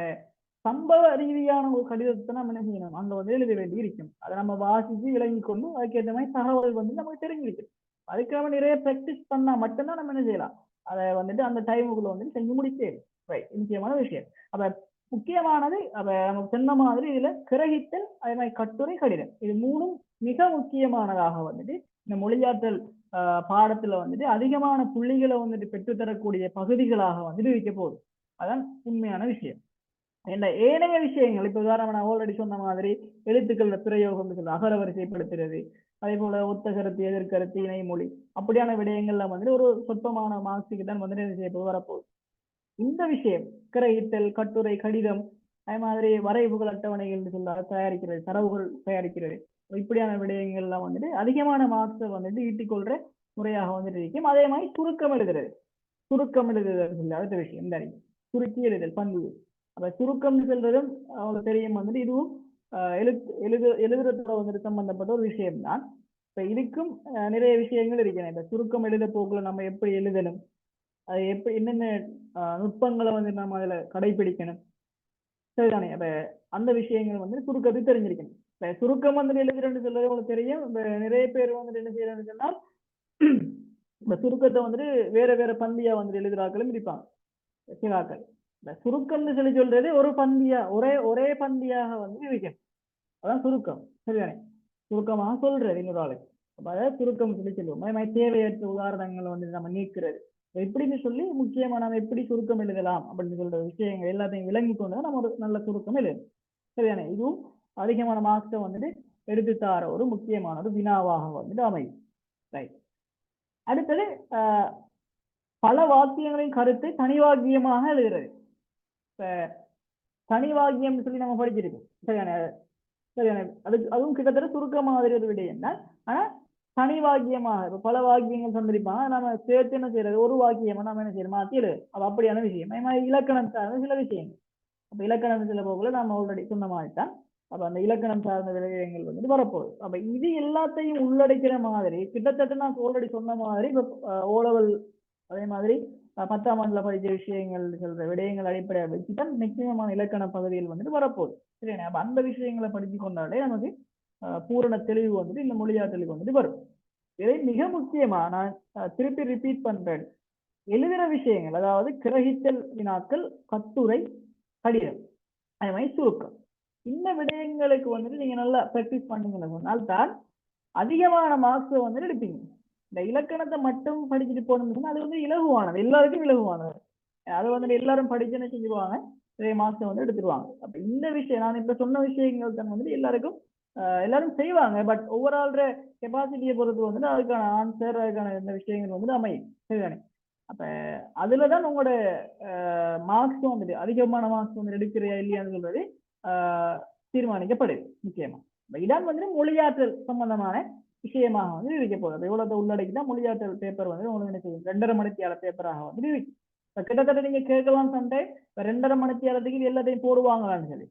சம்பவ ரீதியான ஒரு கடிதத்தை நம்ம என்ன செய்யணும், அங்க வந்து எழுத வேண்டி இருக்கும். அதை நம்ம வாசிச்சு விளங்கி கொண்டு அதுக்கேற்ற மாதிரி தகவல் வந்து நமக்கு தெரிஞ்சிருக்கு. அதுக்கு நம்ம நிறைய ப்ராக்டிஸ் பண்ணா மட்டும்தான் நம்ம என்ன செய்யலாம், அதை வந்துட்டு அந்த டைமுக்குள்ள வந்துட்டு செஞ்சு முடிச்சேன். ரைட், முக்கியமான விஷயம். அப்ப முக்கியமானது அப்ப நம்ம சொன்ன மாதிரி இதுல கிரகித்தல், அதே மாதிரி கட்டுரை, கடிதம், இது மூணும் மிக முக்கியமானதாக வந்துட்டு இந்த மொழியாற்றல் பாடத்துல வந்துட்டு அதிகமான புள்ளிகளை வந்துட்டு பெற்றுத்தரக்கூடிய பகுதிகளாக வந்துட்டு இருக்க போகுது. அதான் உண்மையான விஷயம். என்ன ஏனைய விஷயங்கள் இப்ப உதாரணம் நான் ஆல்ரெடி சொன்ன மாதிரி எழுத்துக்கள பிரயோகம் அகரவரிசைப்படுத்துறது, அதே போல ஒத்த கருத்து, எதிர்கருத்து, இணைமொழி அப்படியான விடயங்கள்ல வந்துட்டு ஒரு சொற்பமான மார்க்ஸுக்கு தான் வந்துட்டு வரப்போகுது. இந்த விஷயம் கிரகித்தல், கட்டுரை, கடிதம், அதே மாதிரி வரைவுகள், அட்டவணைகள் சொல்ல தயாரிக்கிறது, தரவுகள் தயாரிக்கிறது, இப்படியான விடயங்கள்லாம் வந்துட்டு அதிகமான மார்க்ஸை வந்துட்டு ஈட்டிக்கொள்ற முறையாக வந்துட்டு இருக்கும். அதே மாதிரி சுருக்கம் எழுதுறது, சுருக்கம் எழுதுறது சொல்ல அடுத்த விஷயம் இந்த சுருக்கி எழுதல் பண்பு. அப்ப சுருக்கம்னு சொல்றதும் அவங்களுக்கு தெரியும் வந்துட்டு இதுவும் எழுதுறதோட வந்துட்டு சம்பந்தப்பட்ட ஒரு விஷயம் தான். இப்ப இதுக்கும் நிறைய விஷயங்கள் இருக்கிறேன். இந்த சுருக்கம் எழுத போக்குல நம்ம எப்படி எழுதணும், அது எப்படி என்னென்ன நுட்பங்களை வந்து நம்ம அதுல கடைபிடிக்கணும், சரிதானே. அப்ப அந்த விஷயங்கள் வந்து சுருக்கத்தை தெரிஞ்சிருக்கணும். இப்ப சுருக்கம் வந்து எழுதுறேன்னு சொல்றது உங்களுக்கு தெரியும். இப்ப நிறைய பேர் வந்துட்டு என்ன செய்யறேன்னு சொன்னால் இந்த சுருக்கத்தை வந்துட்டு வேற வேற பந்தியா வந்துட்டு எழுதுறாக்களும் இருப்பாங்க சிலாக்கள். இந்த சுருக்கம்னு சொல்லி சொல்றது ஒரு பந்தியா ஒரே பந்தியாக வந்து இருக்கணும், அதான் சுருக்கம், சரிதானே. சுருக்கமாக சொல்றது இன்னொரு ஆளுக்கு, அதாவது சுருக்கம் சொல்லி சொல்லுவோம். தேவையற்ற உதாரணங்களை வந்து நம்ம நீக்கிறது, எப்படின்னு சொல்லி முக்கியமா நம்ம எப்படி சுருக்கம் எழுதலாம் அப்படின்னு சொல்ற விஷயங்கள் எல்லாத்தையும் விளங்கி கொண்டு நம்ம ஒரு நல்ல சுருக்கம் எழுதணும், சரிதானே. இதுவும் அதிகமான மார்க்ஸை வந்துட்டு எடுத்துத்தார ஒரு முக்கியமான ஒரு வினாவாக வந்துட்டு அமையும். ரைட். அடுத்தது பல வாக்கியங்களின் கருத்தை தனிவாக்கியமாக எழுதுறது. இப்ப தனிவாக்கியம் சொல்லி நம்ம படிச்சிருக்கோம், சரிதானே. சரிதானே, அதுவும் கிட்டத்தட்ட சுருக்க மாதிரி ஒரு விடயம் தான். ஆனா தனி வாக்கியமாக இப்ப பல வாக்கியங்கள் சந்திரிப்பாங்க, நம்ம சேர்த்து என்ன செய்யறது, ஒரு வாக்கியமா நம்ம என்ன செய்யணும் மாத்தி எழுது. அது அப்படியான விஷயம். இலக்கணம் சார்ந்த சில விஷயங்கள், அப்ப இலக்கணம் சில போக்குல நம்ம ஆல்ரெடி சொன்ன மாதிரி தான். அப்ப அந்த இலக்கணம் சார்ந்த விடயங்கள் வந்துட்டு வரப்போகுது. அப்ப இது எல்லாத்தையும் உள்ளடக்கிற மாதிரி கிட்டத்தட்ட நான் ஆல்ரெடி சொன்ன மாதிரி இப்ப ஓலவல், அதே மாதிரி 10ஆம் ஆண்டுல படிச்ச விஷயங்கள் சொல்ற விடயங்கள் அடிப்படையாக வச்சுதான் நிச்சயமான இலக்கண பகுதியில் வந்துட்டு வரப்போகுது, சரியா. அப்ப அந்த விஷயங்களை படிச்சு கொண்டாலே நமக்கு பூரண தெளிவு வந்துட்டு இந்த மொழியாற்றலுக்கு வந்துட்டு வரும். இதை மிக முக்கியமா நான் திருப்பி ரிப்பீட் பண்றேன், எழுதுற விஷயங்கள் அதாவது கிரகித்தல் வினாக்கள், கட்டுரை, கடிதம், அதே மாதிரி சுருக்கம், இந்த விடயங்களுக்கு வந்துட்டு நீங்க நல்லா பிராக்டிஸ் பண்ணீங்கன்னு சொன்னால் தான் அதிகமான மார்க்ஸ் வந்துட்டு எடுப்பீங்க. இந்த இலக்கணத்தை மட்டும் படிச்சுட்டு போனோம்னா அது வந்து இலகுவானது, எல்லாருக்கும் இலகுவானது. அது வந்துட்டு எல்லாரும் படிச்சுன்னு செஞ்சுருவாங்க, நிறைய மார்க்ஸ் வந்து எடுத்துருவாங்க. அப்ப இந்த விஷயம் நான் இப்ப சொன்ன விஷயங்கள் தான் வந்துட்டு எல்லாருக்கும் எல்லாரும் செய்வாங்க. பட் ஓவரால் கெப்பாசிட்டியை பொறுத்து வந்துட்டு அதுக்கான ஆன்சர், அதுக்கான இந்த விஷயங்கள் வந்துட்டு அமையும், சரிதானே. அப்ப அதுலதான் உங்களோட மார்க்ஸ் வந்துட்டு அதிகமான மார்க்ஸ் வந்து எடுக்கிறியா இல்லையான்னு சொல்றது தீர்மானிக்கப்படுது முக்கியமா. இதான் வந்து மொழியாற்றல் சம்பந்தமான விஷயமாக வந்து இருக்க போகுது. எவ்வளவு உள்ளடக்கிதான் மொழியாற்றல் பேப்பர் வந்து உங்களுக்கு 2.5 மணித்தியால பேப்பராக வந்து இருக்கு. கிட்டத்தட்ட நீங்க கேட்கலாம் சம்டைம் 2.5 மணித்தியாலத்துக்கு இது எல்லாத்தையும் போடுவாங்களான்னு சொல்லி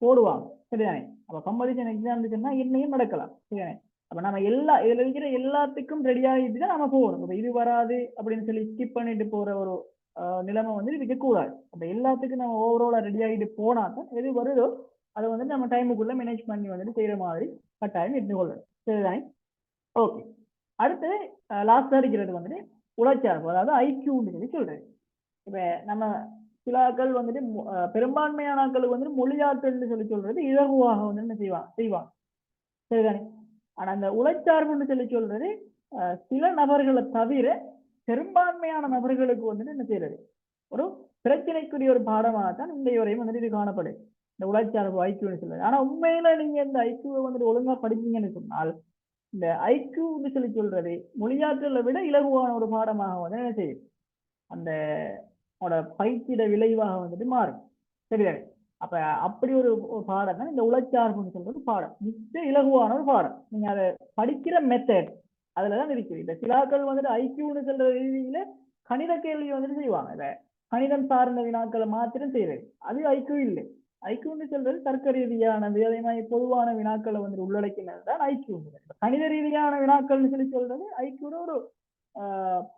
போடுவாங்க, சரிதானே. அப்ப கம்படிஷன் எக்ஸாம் இருக்குன்னா இன்னையும் நடக்கலாம், சரிதானே. அப்ப நம்ம இதுல இருக்கிற எல்லாத்துக்கும் ரெடி ஆகிட்டு தான் நம்ம போகணும். இது வராது அப்படின்னு சொல்லி ஸ்கிப் பண்ணிட்டு போற ஒரு நிலைமை வந்து இருக்க கூடாது. அப்ப எல்லாத்துக்கும் நம்ம ஓவராலா ரெடி ஆகிட்டு போனா தான் எது வருதோ அதை வந்து நம்ம டைமுக்குள்ள மேனேஜ் பண்ணி வந்துட்டு செய்யற மாதிரி கட்டாயம் இருந்து கொள்ளணும், சரிதானே. ஓகே. அடுத்து லாஸ்டா இருக்கிறது வந்துட்டு உழைச்சார்பு, அதாவது ஐக்கியூன்னு சொல்லி சொல்றேன். இப்ப நம்ம சிலாக்கள் வந்துட்டு பெரும்பான்மையான ஆட்களுக்கு வந்துட்டு மொழியாற்றல்னு சொல்லி சொல்றது இலகுவாக வந்து என்ன செய்வாங்க, சரிதானே. ஆனா அந்த உழைச்சார்புன்னு சொல்லி சொல்றது சில நபர்களை தவிர பெரும்பான்மையான நபர்களுக்கு வந்துட்டு என்ன செய்யறது ஒரு பிரச்சனைக்குரிய ஒரு பாடமாக தான் இந்த வரையும் வந்துட்டு இது காணப்படுது, இந்த உழைச்சார்பு ஐக்கியூன்னு சொல்றது. ஆனா உண்மையில நீங்க இந்த ஐக்கியூவை வந்துட்டு ஒழுங்கா படிச்சீங்கன்னு சொன்னால் இந்த ஐக்கியூன்னு சொல்லி சொல்றது மொழியாற்றலை விட இலகுவான ஒரு பாடமாக வந்து என்ன செய்யும், அந்த பயிற்சியிட விளைவாக வந்துட்டு மாறும், சரிதானே. அப்ப அப்படி ஒரு பாடம் தான் இந்த உழைச்சார்புன்னு சொல்றது பாடம். மிக இலகுவான ஒரு பாடம். நீங்க அதை படிக்கிற மெத்தட் அதுலதான் இருக்குது. இந்த சிலாக்கள் வந்துட்டு ஐக்கியூன்னு சொல்ற ரீதியில கணித கேள்வி வந்துட்டு செய்வாங்க, இதை கணிதம் சார்ந்த வினாக்களை மாத்திரம் செய்யறது, அது ஐக்கியூ இல்லை. ஐக்கியூன்னு சொல்றது தர்க்க ரீதியானது, அதே மாதிரி பொதுவான வினாக்களை வந்துட்டு உள்ளடக்கினது தான் ஐக்கியூ. கணித ரீதியான வினாக்கள்னு சொல்லி சொல்றது ஐக்கியூட ஒரு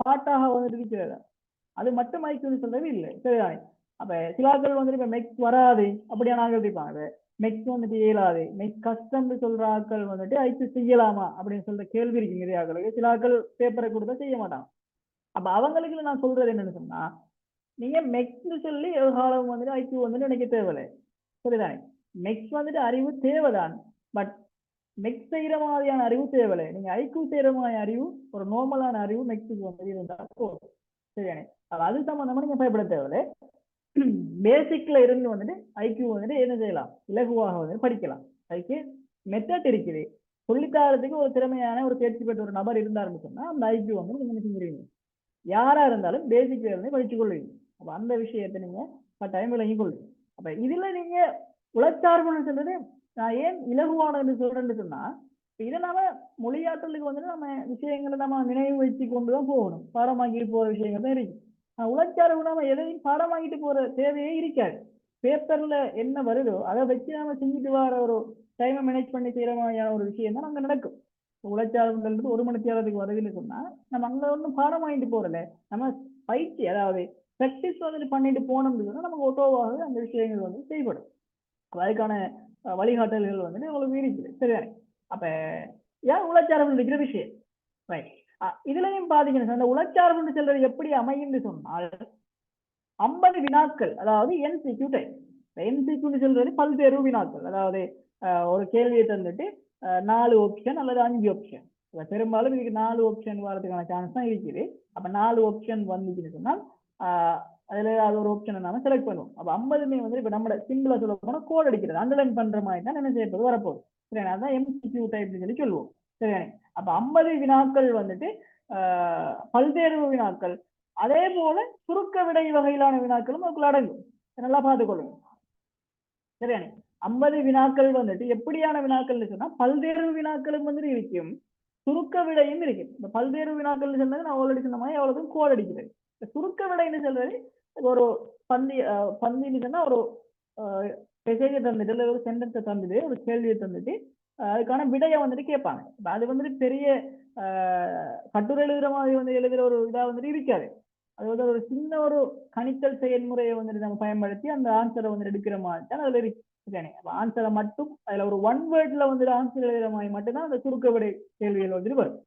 பாட்டாக வந்துட்டு இருக்கிறது. அது மட்டும் ஐக்கியூன்னு சொல்றது இல்லை. சரிதானே? அப்ப சில ஆட்கள் வந்துட்டு இப்ப மெக்ஸ் வராது அப்படியான ஆட்கள் இருப்பாங்க. மெக்ஸ் வந்துட்டு இயலாது, மெக்ஸ் கஷ்டம்னு சொல்ற ஆட்கள் வந்துட்டு ஐக்கியூ செய்யலாமா அப்படின்னு சொல்ற கேள்வி இருக்கு நிறைய ஆட்களுக்கு. சில ஆட்கள் பேப்பரை கொடுத்தா செய்ய மாட்டாங்க. அப்ப அவங்களுக்கு நான் சொல்றது என்னன்னு சொன்னா, நீங்க மெக்ஸ்ன்னு சொல்லி எதிர்காலம் வந்துட்டு ஐக்கியூ வந்துட்டு நினைக்க தேவையில்லை. சரிதானே? மெக்ஸ் வந்துட்டு அறிவு தேவைதான், பட் மெக்ஸ் செய்யற மாதிரியான அறிவு தேவையில்லை. நீங்க ஐக்கியூ செய்யற மாதிரி அறிவு, ஒரு நார்மலான அறிவு மெக்ஸுக்கு வந்து இருந்தா போதும். சரிதானே? அது சம்பந்தமா நீங்க பயப்பட தேவையில்லை. பேசிக்ல இருந்து வந்துட்டு ஐக்கியூ வந்துட்டு என்ன செய்யலாம், இலகுவாக வந்து படிக்கலாம். அதுக்கு மெத்தட் இருக்குது. சொல்லித்தாரத்துக்கு ஒரு திறமையான ஒரு தேர்ச்சி பெற்ற ஒரு நபர் இருந்தாருன்னு சொன்னா அந்த ஐக்கியூ வந்து நீங்க செஞ்சிருவீங்க. யாரா இருந்தாலும் பேசிக்ல இருந்து படிச்சு கொள்வீங்க. அப்ப அந்த விஷயத்தை நீங்க டைம் விளங்கி கொள்வீங்க. அப்ப இதுல நீங்க உளச்சார்புன்னு சொல்றது நான் ஏன் இலகுவானதுன்னு சொல்றேன்னு சொன்னா, இதை நாம மொழியாற்றலுக்கு வந்துட்டு நம்ம விஷயங்களை நம்ம நினைவு வச்சு கொண்டுதான் போகணும். பாடமாக்கிட்டு போற விஷயங்கள் தான் இருக்கு. உளச்சார்பு நாம எதையும் பாடமாக்கிட்டு போற தேவையே இருக்காது. பேப்பர்ல என்ன வருதோ அதை வச்சு நாம செஞ்சுட்டு வர ஒரு டைமை மேனேஜ் பண்ணி செய்யற மாதிரியான ஒரு விஷயம் தான் அங்க நடக்கும். உளச்சார்புன்றது 1 மணி நேரத்துக்கு வருதுன்னு சொன்னா நம்ம அங்க ஒன்றும் பாடம் வாங்கிட்டு போறல, நம்ம பயிற்சி அதாவது பிராக்டிஸ் வந்துட்டு பண்ணிட்டு போனோம்னு சொன்னா நமக்கு ஒட்டோவாக அந்த விஷயங்கள் வந்து செய்யப்படும். அதுக்கான வழிகாட்டல்கள் வந்துட்டு உங்களுக்கு இருக்குது. சரிதானே? அப்ப ஏன் உளச்சார்பு இருக்கிற விஷயம் ரைட். இதுலயும் பாத்தீங்கன்னா அந்த உளச்சார்புன்னு சொல்றது எப்படி அமையும்னு சொன்னால் 50 வினாக்கள், அதாவது என்சிக்யூ டைப். என்சிக்யூன்னு சொல்றது பல்வேறு வினாக்கள். அதாவது ஒரு கேள்வியை தந்துட்டு 4 ஆப்ஷன் அல்லது 5 ஆப்ஷன். பெரும்பாலும் இதுக்கு 4 ஆப்ஷன் வரதுக்கான சான்ஸ் தான் இருக்குது. அப்ப 4 ஆப்ஷன் வந்துச்சுன்னு சொன்னால் அதுல அது ஒரு ஆப்ஷனை நாம செலக்ட் பண்ணுவோம். அப்ப 50மே வந்து இப்ப நம்ம சிம்பிளா சொல்ல போனா கோட் அடிக்கிறது, அண்டர்லைன் பண்ற மாதிரி தான் என்ன செய்யறது வரப்போகுது. சரி, அதான் எம்சிக்யூ டைப்னு சொல்லி சொல்லுவோம். சரியானே? அப்ப 50 வினாக்கள் வந்துட்டு பல்வேறு வினாக்கள், அதே போல சுருக்க விடை வகையிலான வினாக்களும் அதுக்குள்ள அடங்கும். நல்லா பார்த்துக்கொள்ளுங்க. சரியானே? 50 வினாக்கள் வந்துட்டு எப்படியான வினாக்கள் சொன்னா பல்வேறு வினாக்களும் வந்துட்டு இருக்கும், சுருக்க விடையும் இருக்கு. இந்த பல்வேறு வினாக்கள் சொன்னது நான் ஆல்ரெடி சொன்ன மாதிரி எவ்வளவு கோட் அடிக்கிறது. சுருக்க விடைன்னு சொல்றது ஒரு பந்தின்னு சொன்னா ஒரு மெசேஜை தந்துட்டு இல்லை ஒரு சென்டென்ஸை தந்துட்டு ஒரு கேள்வியை தந்துட்டு அதுக்கான விடையை வந்துட்டு கேட்பாங்க. அது வந்துட்டு பெரிய கட்டுரை எழுதுற மாதிரி வந்து எழுதுற ஒரு இதா வந்துட்டு இருக்காது. அது வந்து ஒரு சின்ன ஒரு கணித்தல் செயல்முறையை வந்துட்டு நம்ம பயன்படுத்தி அந்த ஆன்சரை வந்து எடுக்கிற மாதிரி தான் அதுல இருக்கு. ஆன்சரை மட்டும் அதுல ஒரு 1 வேர்ட்ல வந்துட்டு ஆன்சர் எழுதுற மாதிரி மட்டும்தான் அந்த சுருக்க விடை கேள்விகள் வந்துட்டு வரும்.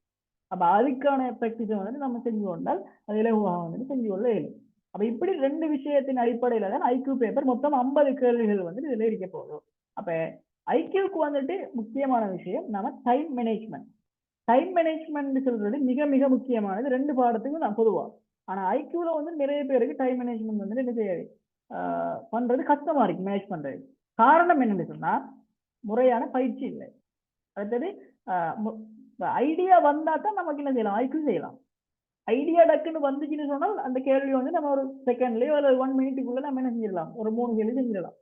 அப்ப அதுக்கான பிராக்டிஸை வந்துட்டு நம்ம செஞ்சு கொண்டால் அது இலகுவாக வந்துட்டு செஞ்சு கொள்ள இயலும். அப்ப இப்படி 2 விஷயத்தின் அடிப்படையில தான் ஐக்யூ பேப்பர் மொத்தம் 50 கேள்விகள் வந்துட்டு இதுல இருக்க போதும். அப்ப ஐக்யூக்கு வந்துட்டு முக்கியமான விஷயம் நம்ம டைம் மேனேஜ்மெண்ட். டைம் மேனேஜ்மெண்ட் சொல்றது மிக மிக முக்கியமானது 2 பாடத்துக்கும் நான் பொதுவா. ஆனா ஐக்யூல வந்து நிறைய பேருக்கு டைம் மேனேஜ்மெண்ட் வந்து என்ன செய்யாது, பண்றது கஷ்டமா இருக்கு மேனேஜ் பண்றது. காரணம் என்னன்னு சொன்னா முறையான பயிற்சி இல்லை. அடுத்தது ஐடியா வந்தா தான் நமக்கு என்ன செய்யலாம், ஐக்யூ செய்யலாம். ஐடியா டக்குன்னு வந்துச்சுன்னு சொன்னால் அந்த கேள்வி வந்து நம்ம ஒரு செகண்ட்லயோ அல்லது 1 மினிட்டுக்குள்ள நம்ம என்ன செஞ்சிடலாம், ஒரு 3 கேள்வி செஞ்சிடலாம்.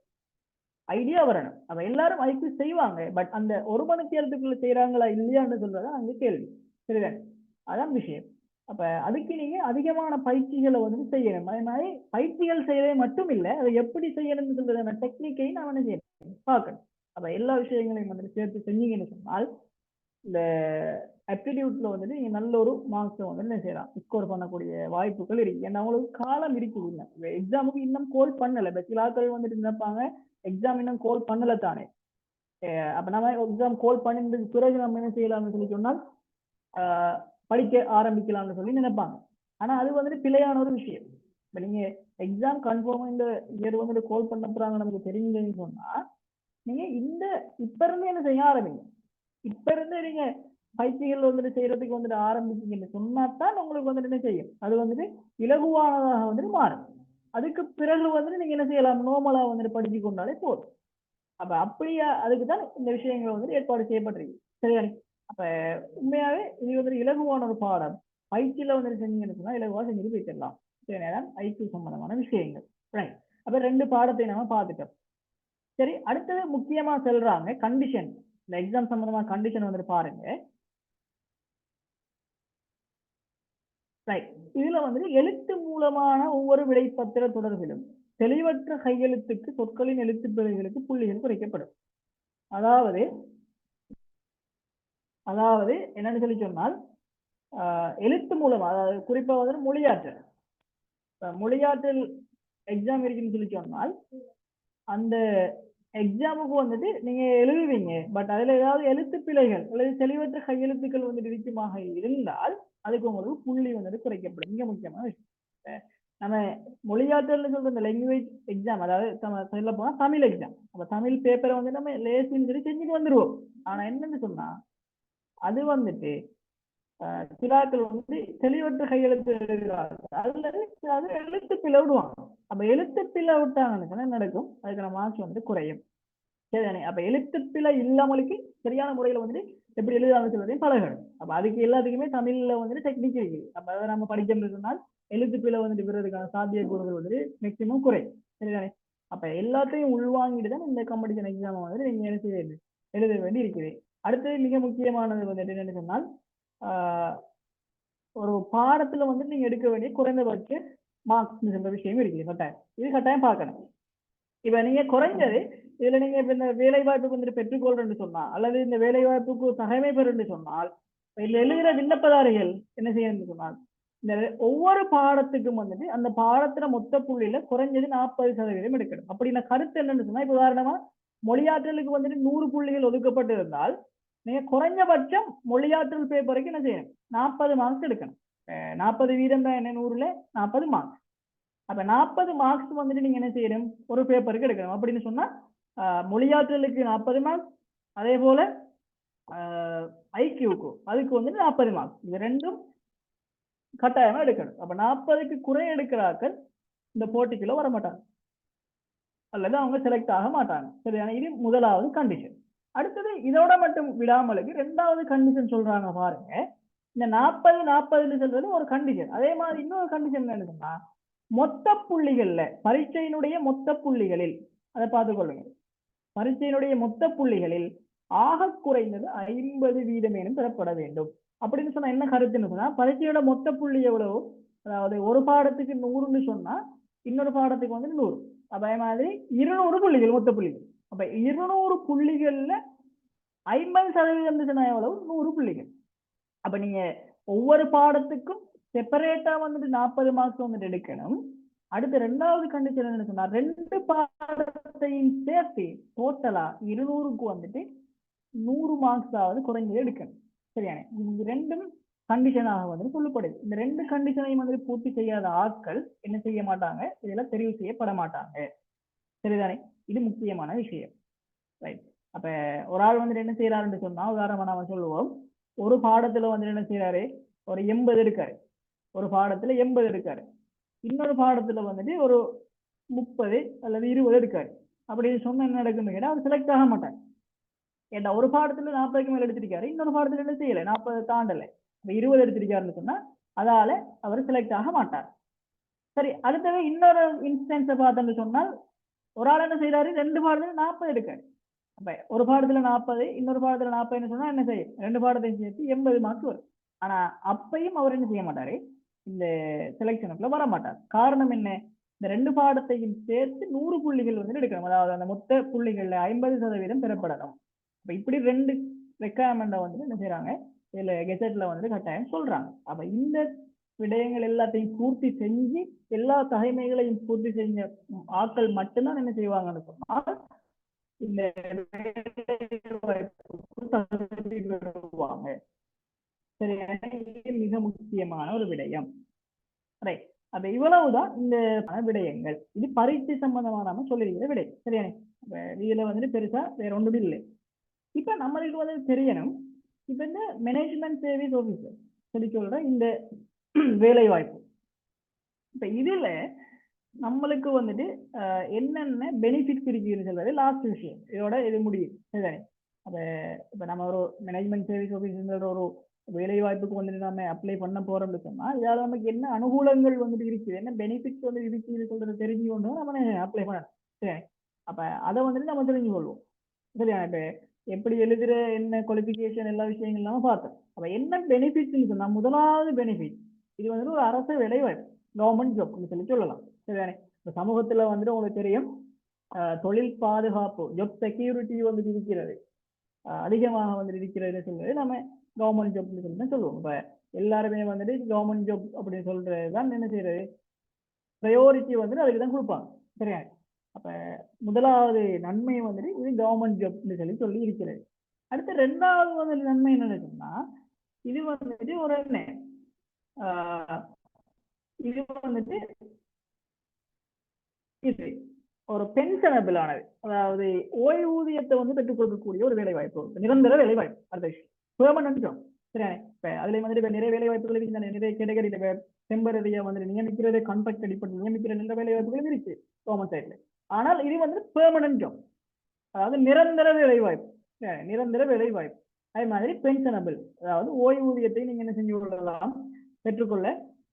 ஐடியா வரணும். அப்ப எல்லாரும் ஐக்யூ செய்வாங்க, பட் அந்த 1 மணி நேரத்துக்குள்ள செய்யறாங்களா இல்லையான்னு சொல்றதா அங்க கேள்வி. சரிதான்? அதான் விஷயம். அப்ப அதுக்கு நீங்க அதிகமான பயிற்சிகளை வந்து செய்யணும். அதே மாதிரி பயிற்சிகள் செய்யறதே மட்டும் இல்லை, அதை எப்படி செய்யணும்னு சொல்றதான டெக்னிக்கையும் நான் என்ன செய்யணும் பார்க்கணும். அப்ப எல்லா விஷயங்களையும் வந்து சேர்த்து செஞ்சீங்கன்னு சொன்னால் இந்த ஆப்டிடியூட்ல வந்துட்டு நீங்க நல்ல ஒரு மார்க்ஸை வந்து என்ன செய்யலாம், ஸ்கோர் பண்ணக்கூடிய வாய்ப்புகள் இருக்கு. ஏன்னா அவங்களுக்கு காலம் இருக்குது. இல்லை எக்ஸாமுக்கு இன்னும் கோல் பண்ணல, சில ஆட்கள் வந்துட்டு நினைப்பாங்க எக்ஸாம் இன்னும் கோல் பண்ணல தானே, அப்ப நம்ம எக்ஸாம் கோல் பண்ணிட்டு பிறகு நம்ம என்ன செய்யலாம்னு சொல்லி சொன்னால் படிக்க ஆரம்பிக்கலாம்னு சொல்லி நினைப்பாங்க. ஆனா அது வந்துட்டு பிழையான ஒரு விஷயம். இப்ப நீங்க எக்ஸாம் கன்ஃபார்மா இந்த இயர் வந்துட்டு கோல் பண்ண போறாங்க நமக்கு தெரியுதுன்னு சொன்னா நீங்க இப்ப இருந்து என்ன செய்ய ஆரம்பிங்க. இப்ப இருந்து நீங்க பயிற்சிகள் வந்துட்டு செய்யறதுக்கு வந்துட்டு ஆரம்பிச்சீங்கன்னு சொன்னாதான் உங்களுக்கு வந்துட்டு என்ன செய்யும், அது வந்துட்டு இலகுவானதாக வந்துட்டு மாறும். அதுக்கு பிறகு வந்துட்டு நீங்க என்ன செய்யலாம், நோமலா வந்துட்டு படிச்சு கொண்டாலே போதும். அப்ப அப்படியா அதுக்குதான் இந்த விஷயங்கள் வந்துட்டு ஏற்பாடு செய்யப்பட்டிருக்கு. சரியா? அப்ப உண்மையாவே இது வந்துட்டு இலகுவான ஒரு பாடம். பயிற்சியில வந்துட்டு செஞ்சீங்கன்னு சொன்னா இலகுவா செஞ்சுட்டு போயிடலாம். சரி, நேரம் ஐக்யூ சம்பந்தமான விஷயங்கள். ரைட். அப்ப 2 பாடத்தை நம்ம பார்த்துட்டோம். சரி, அடுத்தது முக்கியமா சொல்றாங்க கண்டிஷன். இந்த எக்ஸாம் சம்பந்தமா கண்டிஷன் வந்துட்டு பாருங்க. ரைட். இதுல வந்துட்டு எழுத்து மூலமான ஒவ்வொரு விடைப்பத்திர தொடர்பிலும் தெளிவற்ற கையெழுத்துக்கு சொற்களின் எழுத்து பிழைகளுக்கு புள்ளிகள் குறைக்கப்படும். அதாவது என்னன்னு சொல்லி சொன்னால் எழுத்து மூலமா, அதாவது குறிப்பா வந்து மொழியாற்றல். மொழியாற்றல் எக்ஸாம் இருக்குன்னு சொல்லி சொன்னால் அந்த எக்ஸாமுக்கு வந்துட்டு நீங்க எழுதுவீங்க. பட் அதுல ஏதாவது எழுத்து பிழைகள் அல்லது தெளிவற்ற கையெழுத்துக்கள் வந்துட்டு இருக்குமாக இருந்தால் அதுக்கு உங்களுக்கு புள்ளி வந்துட்டு குறைக்கப்படும். மிக முக்கியமான விஷயம். நம்ம மொழியாற்றல் சொல்ற இந்த லாங்குவேஜ் எக்ஸாம், அதாவது சொல்ல போனா தமிழ் எக்ஸாம், அப்ப தமிழ் பேப்பரை வந்து நம்ம லேசின்னு சொல்லி செஞ்சுட்டு வந்துருவோம். ஆனா என்னன்னு சொன்னா அது வந்துட்டு சிலாக்கள் வந்து தெளிவற்ற கையெழுத்து எழுதுகிறார்கள், அதுல அது எழுத்து பிழை விடுவாங்க. அப்ப எழுத்து பிழை விட்டாங்கன்னு என்ன நடக்கும், அதுக்கான மார்க்ஸ் வந்து குறையும். சரிதானே? அப்ப எழுத்து பிழை இல்லாமலுக்கு சரியான முறையில வந்துட்டு எப்படி எழுதாமல் சொல்றதையும் பழகணும். அப்ப அதுக்கு எல்லாத்துக்குமே தமிழ்ல வந்துட்டு டெக்னிக் இருக்குது. அப்ப அதை நம்ம படிக்கணும்னு சொன்னால் எழுத்து பிழை வந்துட்டு பெறதுக்கான சாத்தியக்கூறுகள் வந்துட்டு மேக்சிமம் குறையும். சரிதானே? அப்ப எல்லாத்தையும் உள்வாங்கிட்டு தான் இந்த காம்படிஷன் எக்ஸாம் வந்துட்டு நீங்க என்ன செய்ய எழுத வேண்டி இருக்குது. அடுத்தது மிக முக்கியமானது வந்துட்டு என்னன்னு சொன்னால் ஒரு பாடத்துல வந்து நீங்க எடுக்க வேண்டிய குறைந்தபட்ச மார்க்ஸ் என்ற விஷயம் இருக்குது. கட்டாயம் இது கட்டாயம் பார்க்கணும். இப்ப நீங்க குறைஞ்சது இதுல நீங்க இப்ப இந்த வேலை வாய்ப்புக்கு வந்துட்டு பெற்றுக்கொள்றேன்னு சொன்னா அல்லது இந்த வேலை வாய்ப்புக்கு தகமை பெறுன்னு சொன்னால் இதுல எழுதுகிற விண்ணப்பதாரிகள் என்ன செய்யணும்னு சொன்னால் இந்த ஒவ்வொரு பாடத்துக்கும் வந்துட்டு அந்த பாடத்துல மொத்த புள்ளியில குறைஞ்சது 40% எடுக்கணும். அப்படின்னா கருத்து என்னன்னு சொன்னா இப்ப உதாரணமா மொழியாற்றலுக்கு வந்துட்டு 100 புள்ளிகள் ஒதுக்கப்பட்டு இருந்தால் நீங்க குறைஞ்சபட்சம் மொழியாற்றல் பேப்பருக்கு என்ன செய்யணும், 40 மார்க்ஸ் எடுக்கணும். 40 வீதம் தான் என்ன, 100ல 40 மார்க்ஸ். அப்ப 40 மார்க்ஸ் வந்துட்டு நீங்க என்ன செய்யணும், ஒரு பேப்பருக்கு எடுக்கணும். அப்படின்னு சொன்னா மொழியாற்றலுக்கு 40 மார்க்ஸ், அதே போல ஐக்கியூக்கு அதுக்கு வந்துட்டு 40 மார்க்ஸ். இது ரெண்டும் கட்டாயமா எடுக்கணும். அப்ப 40க்கு குறை எடுக்கிறார்கள் இந்த போட்டிக்குள்ள வர மாட்டாங்க அல்லது அவங்க செலக்ட் ஆக மாட்டாங்க. சரியான? இது முதலாவது கண்டிஷன். அடுத்தது இதோட மட்டும் விடாமலுக்கு 2வது கண்டிஷன் சொல்றாங்க பாருங்க. இந்த 40 சொல்றது ஒரு கண்டிஷன். அதே மாதிரி இன்னொரு கண்டிஷன் என்னன்னா மொத்த புள்ளிகள்ல பரீட்சையினுடைய மொத்த புள்ளிகளில் அதை பார்த்துக் கொள்ளுங்க. பரீட்சையினுடைய மொத்த புள்ளிகளில் ஆக குறைந்தது 50% பெறப்பட வேண்டும். அப்படின்னு சொன்னா என்ன கருத்துன்னு சொன்னா பரீட்சையோட மொத்த புள்ளி எவ்வளவு, அதாவது ஒரு பாடத்துக்கு 100ன்னு சொன்னா இன்னொரு பாடத்துக்கு வந்து 100. அதே மாதிரி 200 புள்ளிகள் மொத்த புள்ளிகள். அப்ப 200 புள்ளிகள்ல 50% சொன்னா எவ்வளவு, 100 புள்ளிகள். அப்ப நீங்க ஒவ்வொரு பாடத்துக்கும் செப்பரேட்டா வந்துட்டு 40 மார்க்ஸ் வந்துட்டு எடுக்கணும். அடுத்து 2வது கண்டிஷன் என்ன சொன்னா 2 பாடத்தையும் சேர்த்து டோட்டலா 200க்கு வந்துட்டு 100 மார்க்ஸ் ஆவது குறைஞ்சது எடுக்கணும். சரியான? இது ரெண்டும் கண்டிஷனாக வந்துட்டு சொல்லப்படுது. இந்த 2 கண்டிஷனையும் வந்துட்டு பூர்த்தி செய்யாத ஆட்கள் என்ன செய்ய மாட்டாங்க, இதெல்லாம் தெரிவு செய்யப்பட மாட்டாங்க. சரிதானே? இது முக்கியமான விஷயம். ரைட். அப்ப ஒரு ஆள் வந்துட்டு என்ன செய்யறாருன்னு சொன்னா உதாரணமா நாம சொல்லுவோம், ஒரு பாடத்துல வந்து என்ன செய்யறாரு, ஒரு 80 எடுக்காரு, ஒரு பாடத்துல 80 எடுக்காரு, இன்னொரு பாடத்துல வந்துட்டு ஒரு 30 அல்லது 20 எடுக்காரு. அப்படின்னு சொன்னா என்ன நடக்குன்னு கேட்டா அவர் செலக்ட் ஆக மாட்டாங்க. ஏன்னா ஒரு பாடத்துல 40க்கு மேல எடுத்திருக்காரு, இன்னொரு பாடத்துல என்ன செய்யல, 40 தாண்டல, 20 எடுத்திருக்காருன்னு சொன்னா அதால அவர் செலக்ட் ஆக மாட்டார். சரி, அடுத்தது இன்னொரு இன்ஸ்டன்ஸை பார்த்தோம்னு சொன்னால் ஒரு ஆள் என்ன செய்யறாரு, 2 பாடத்துல 40 எடுக்காரு. அப்ப ஒரு பாடத்துல 40 இன்னொரு பாடத்துல 40 சொன்னா என்ன செய்யும், 2 பாடத்தையும் சேர்த்து 80 மார்க்ஸ் வரும். ஆனா அப்பையும் அவர் என்ன செய்ய மாட்டாரு, இந்த செலக்ஷனுக்குள்ள வர மாட்டார். காரணம் என்ன, இந்த 2 பாடத்தையும் சேர்த்து 100 புள்ளிகள் வந்து எடுக்கணும். அதாவது அந்த மொத்த புள்ளிகள்ல 50% பெறப்படணும். அப்ப இப்படி 2 ரெக்குவயர்மெண்ட்டை வந்து என்ன செய்யறாங்க, இதுல கெசட்ல வந்து கட்டாயம் சொல்றாங்க. அப்ப இந்த விடயங்கள் எல்லாத்தையும் பூர்த்தி செஞ்சு எல்லா தகைமைகளையும் பூர்த்தி செஞ்ச ஆட்கள் மட்டும்தான் என்ன செய்வாங்கன்னு சொன்னால் இந்த மிக முக்கியமான ஒரு விடயம். அப்ப இவ்வளவுதான் இந்த விடயங்கள். இது பரீட்சை சம்பந்தமா நாம சொல்லிருக்கிற விடயம். சரியா? இதுல வந்துட்டு பெருசா வேற ஒன்றும் இல்லை. இப்ப நம்மளுக்கு வந்து தெரியணும், இப்ப இந்த மேனேஜ்மெண்ட் சர்வீஸ் ஆபீசர் சொல்லி சொல்ற இந்த வேலை வாய்ப்பு, இப்ப இதுல நம்மளுக்கு வந்துட்டு என்னென்ன பெனிஃபிட்ஸ் இருக்குன்னு சொல்றது லாஸ்ட் விஷயம். இதோட இது முடியும். சரிதானே? அப்ப இப்ப நம்ம ஒரு மேனேஜ்மெண்ட் சர்வீஸ் ஆபீஸ்ங்கிற ஒரு வேலை வாய்ப்புக்கு வந்துட்டு நம்ம அப்ளை பண்ண போறோம்னு சொன்னா இதால நமக்கு என்ன அனுகூலங்கள் வந்துட்டு இருக்குது, என்ன பெனிஃபிட்ஸ் வந்து இருக்குன்னு சொல்றது தெரிஞ்சு கொண்டு நம்ம அப்ளை பண்ணணும். சரி, அப்ப அதை வந்துட்டு நம்ம தெரிஞ்சு கொள்வோம். சரியா? இப்ப எப்படி எழுதுற, என்ன குவாலிஃபிகேஷன், எல்லா விஷயங்கள் நம்ம பார்த்தோம். அப்ப என்ன பெனிஃபிட்ஸ் சொன்னா முதலாவது பெனிஃபிட், இது வந்துட்டு ஒரு அரசு வேலை வாய்ப்பு, கவர்மெண்ட் ஜாப் சொல்லி சொல்லலாம். சரிதானே? இப்ப சமூகத்துல வந்துட்டு உங்களுக்கு தெரியும் தொழில் பாதுகாப்பு, ஜாப் செக்யூரிட்டி வந்துட்டு இருக்கிறது அதிகமாக வந்துட்டு இருக்கிறதுன்னு சொல்றது நம்ம கவர்மெண்ட் ஜாப்னு சொல்லி சொல்லுவோம். இப்ப எல்லாருமே வந்துட்டு கவர்மெண்ட் ஜாப் அப்படின்னு சொல்றதுதான் என்ன செய்யறது, ப்ரையாரிட்டி வந்துட்டு அதுக்கு தான் கொடுப்பாங்க. சரியா? அப்ப முதலாவது நன்மை வந்துட்டு இது கவர்மெண்ட் ஜாப்னு சொல்லி இருக்கிறது. அடுத்து ரெண்டாவது வந்து நன்மை என்னன்னு சொன்னா, இது வந்துட்டு ஒரு என்ன இது வந்துட்டு இது ஒரு பென்ஷனபிள் ஆனது, அதாவது ஓய்வூதியத்தை வந்து பெற்றுக் கொடுக்கக்கூடிய ஒரு வேலை வாய்ப்பு, நிரந்தர வேலை வாய்ப்பு. அடுத்த விஷயம் பெர்மனன்ட் ஜாப். சரியானே? இப்ப அதுல வந்துட்டு இப்ப நிறைய வேலை வாய்ப்புகள் இருக்கு, நிறைய கேட்டகரியில டெம்பரரியா வந்து நியமிக்கிறது, கான்ட்ராக்ட் அடிப்படையில் நியமிக்கிற நிறைய வேலை வாய்ப்புகள் இருக்கு கவர்மெண்ட் சைட்ல. ஆனால் இது வந்து பெர்மனன்ட் ஜாப், அதாவது நிரந்தர வேலை வாய்ப்பு. நிரந்தர வேலை வாய்ப்பு. அதே மாதிரி பென்ஷனபிள், அதாவது ஓய்வூதியத்தை நீங்க என்ன செஞ்சு கொள்ளலாம், பெற்றுக்கொள்ள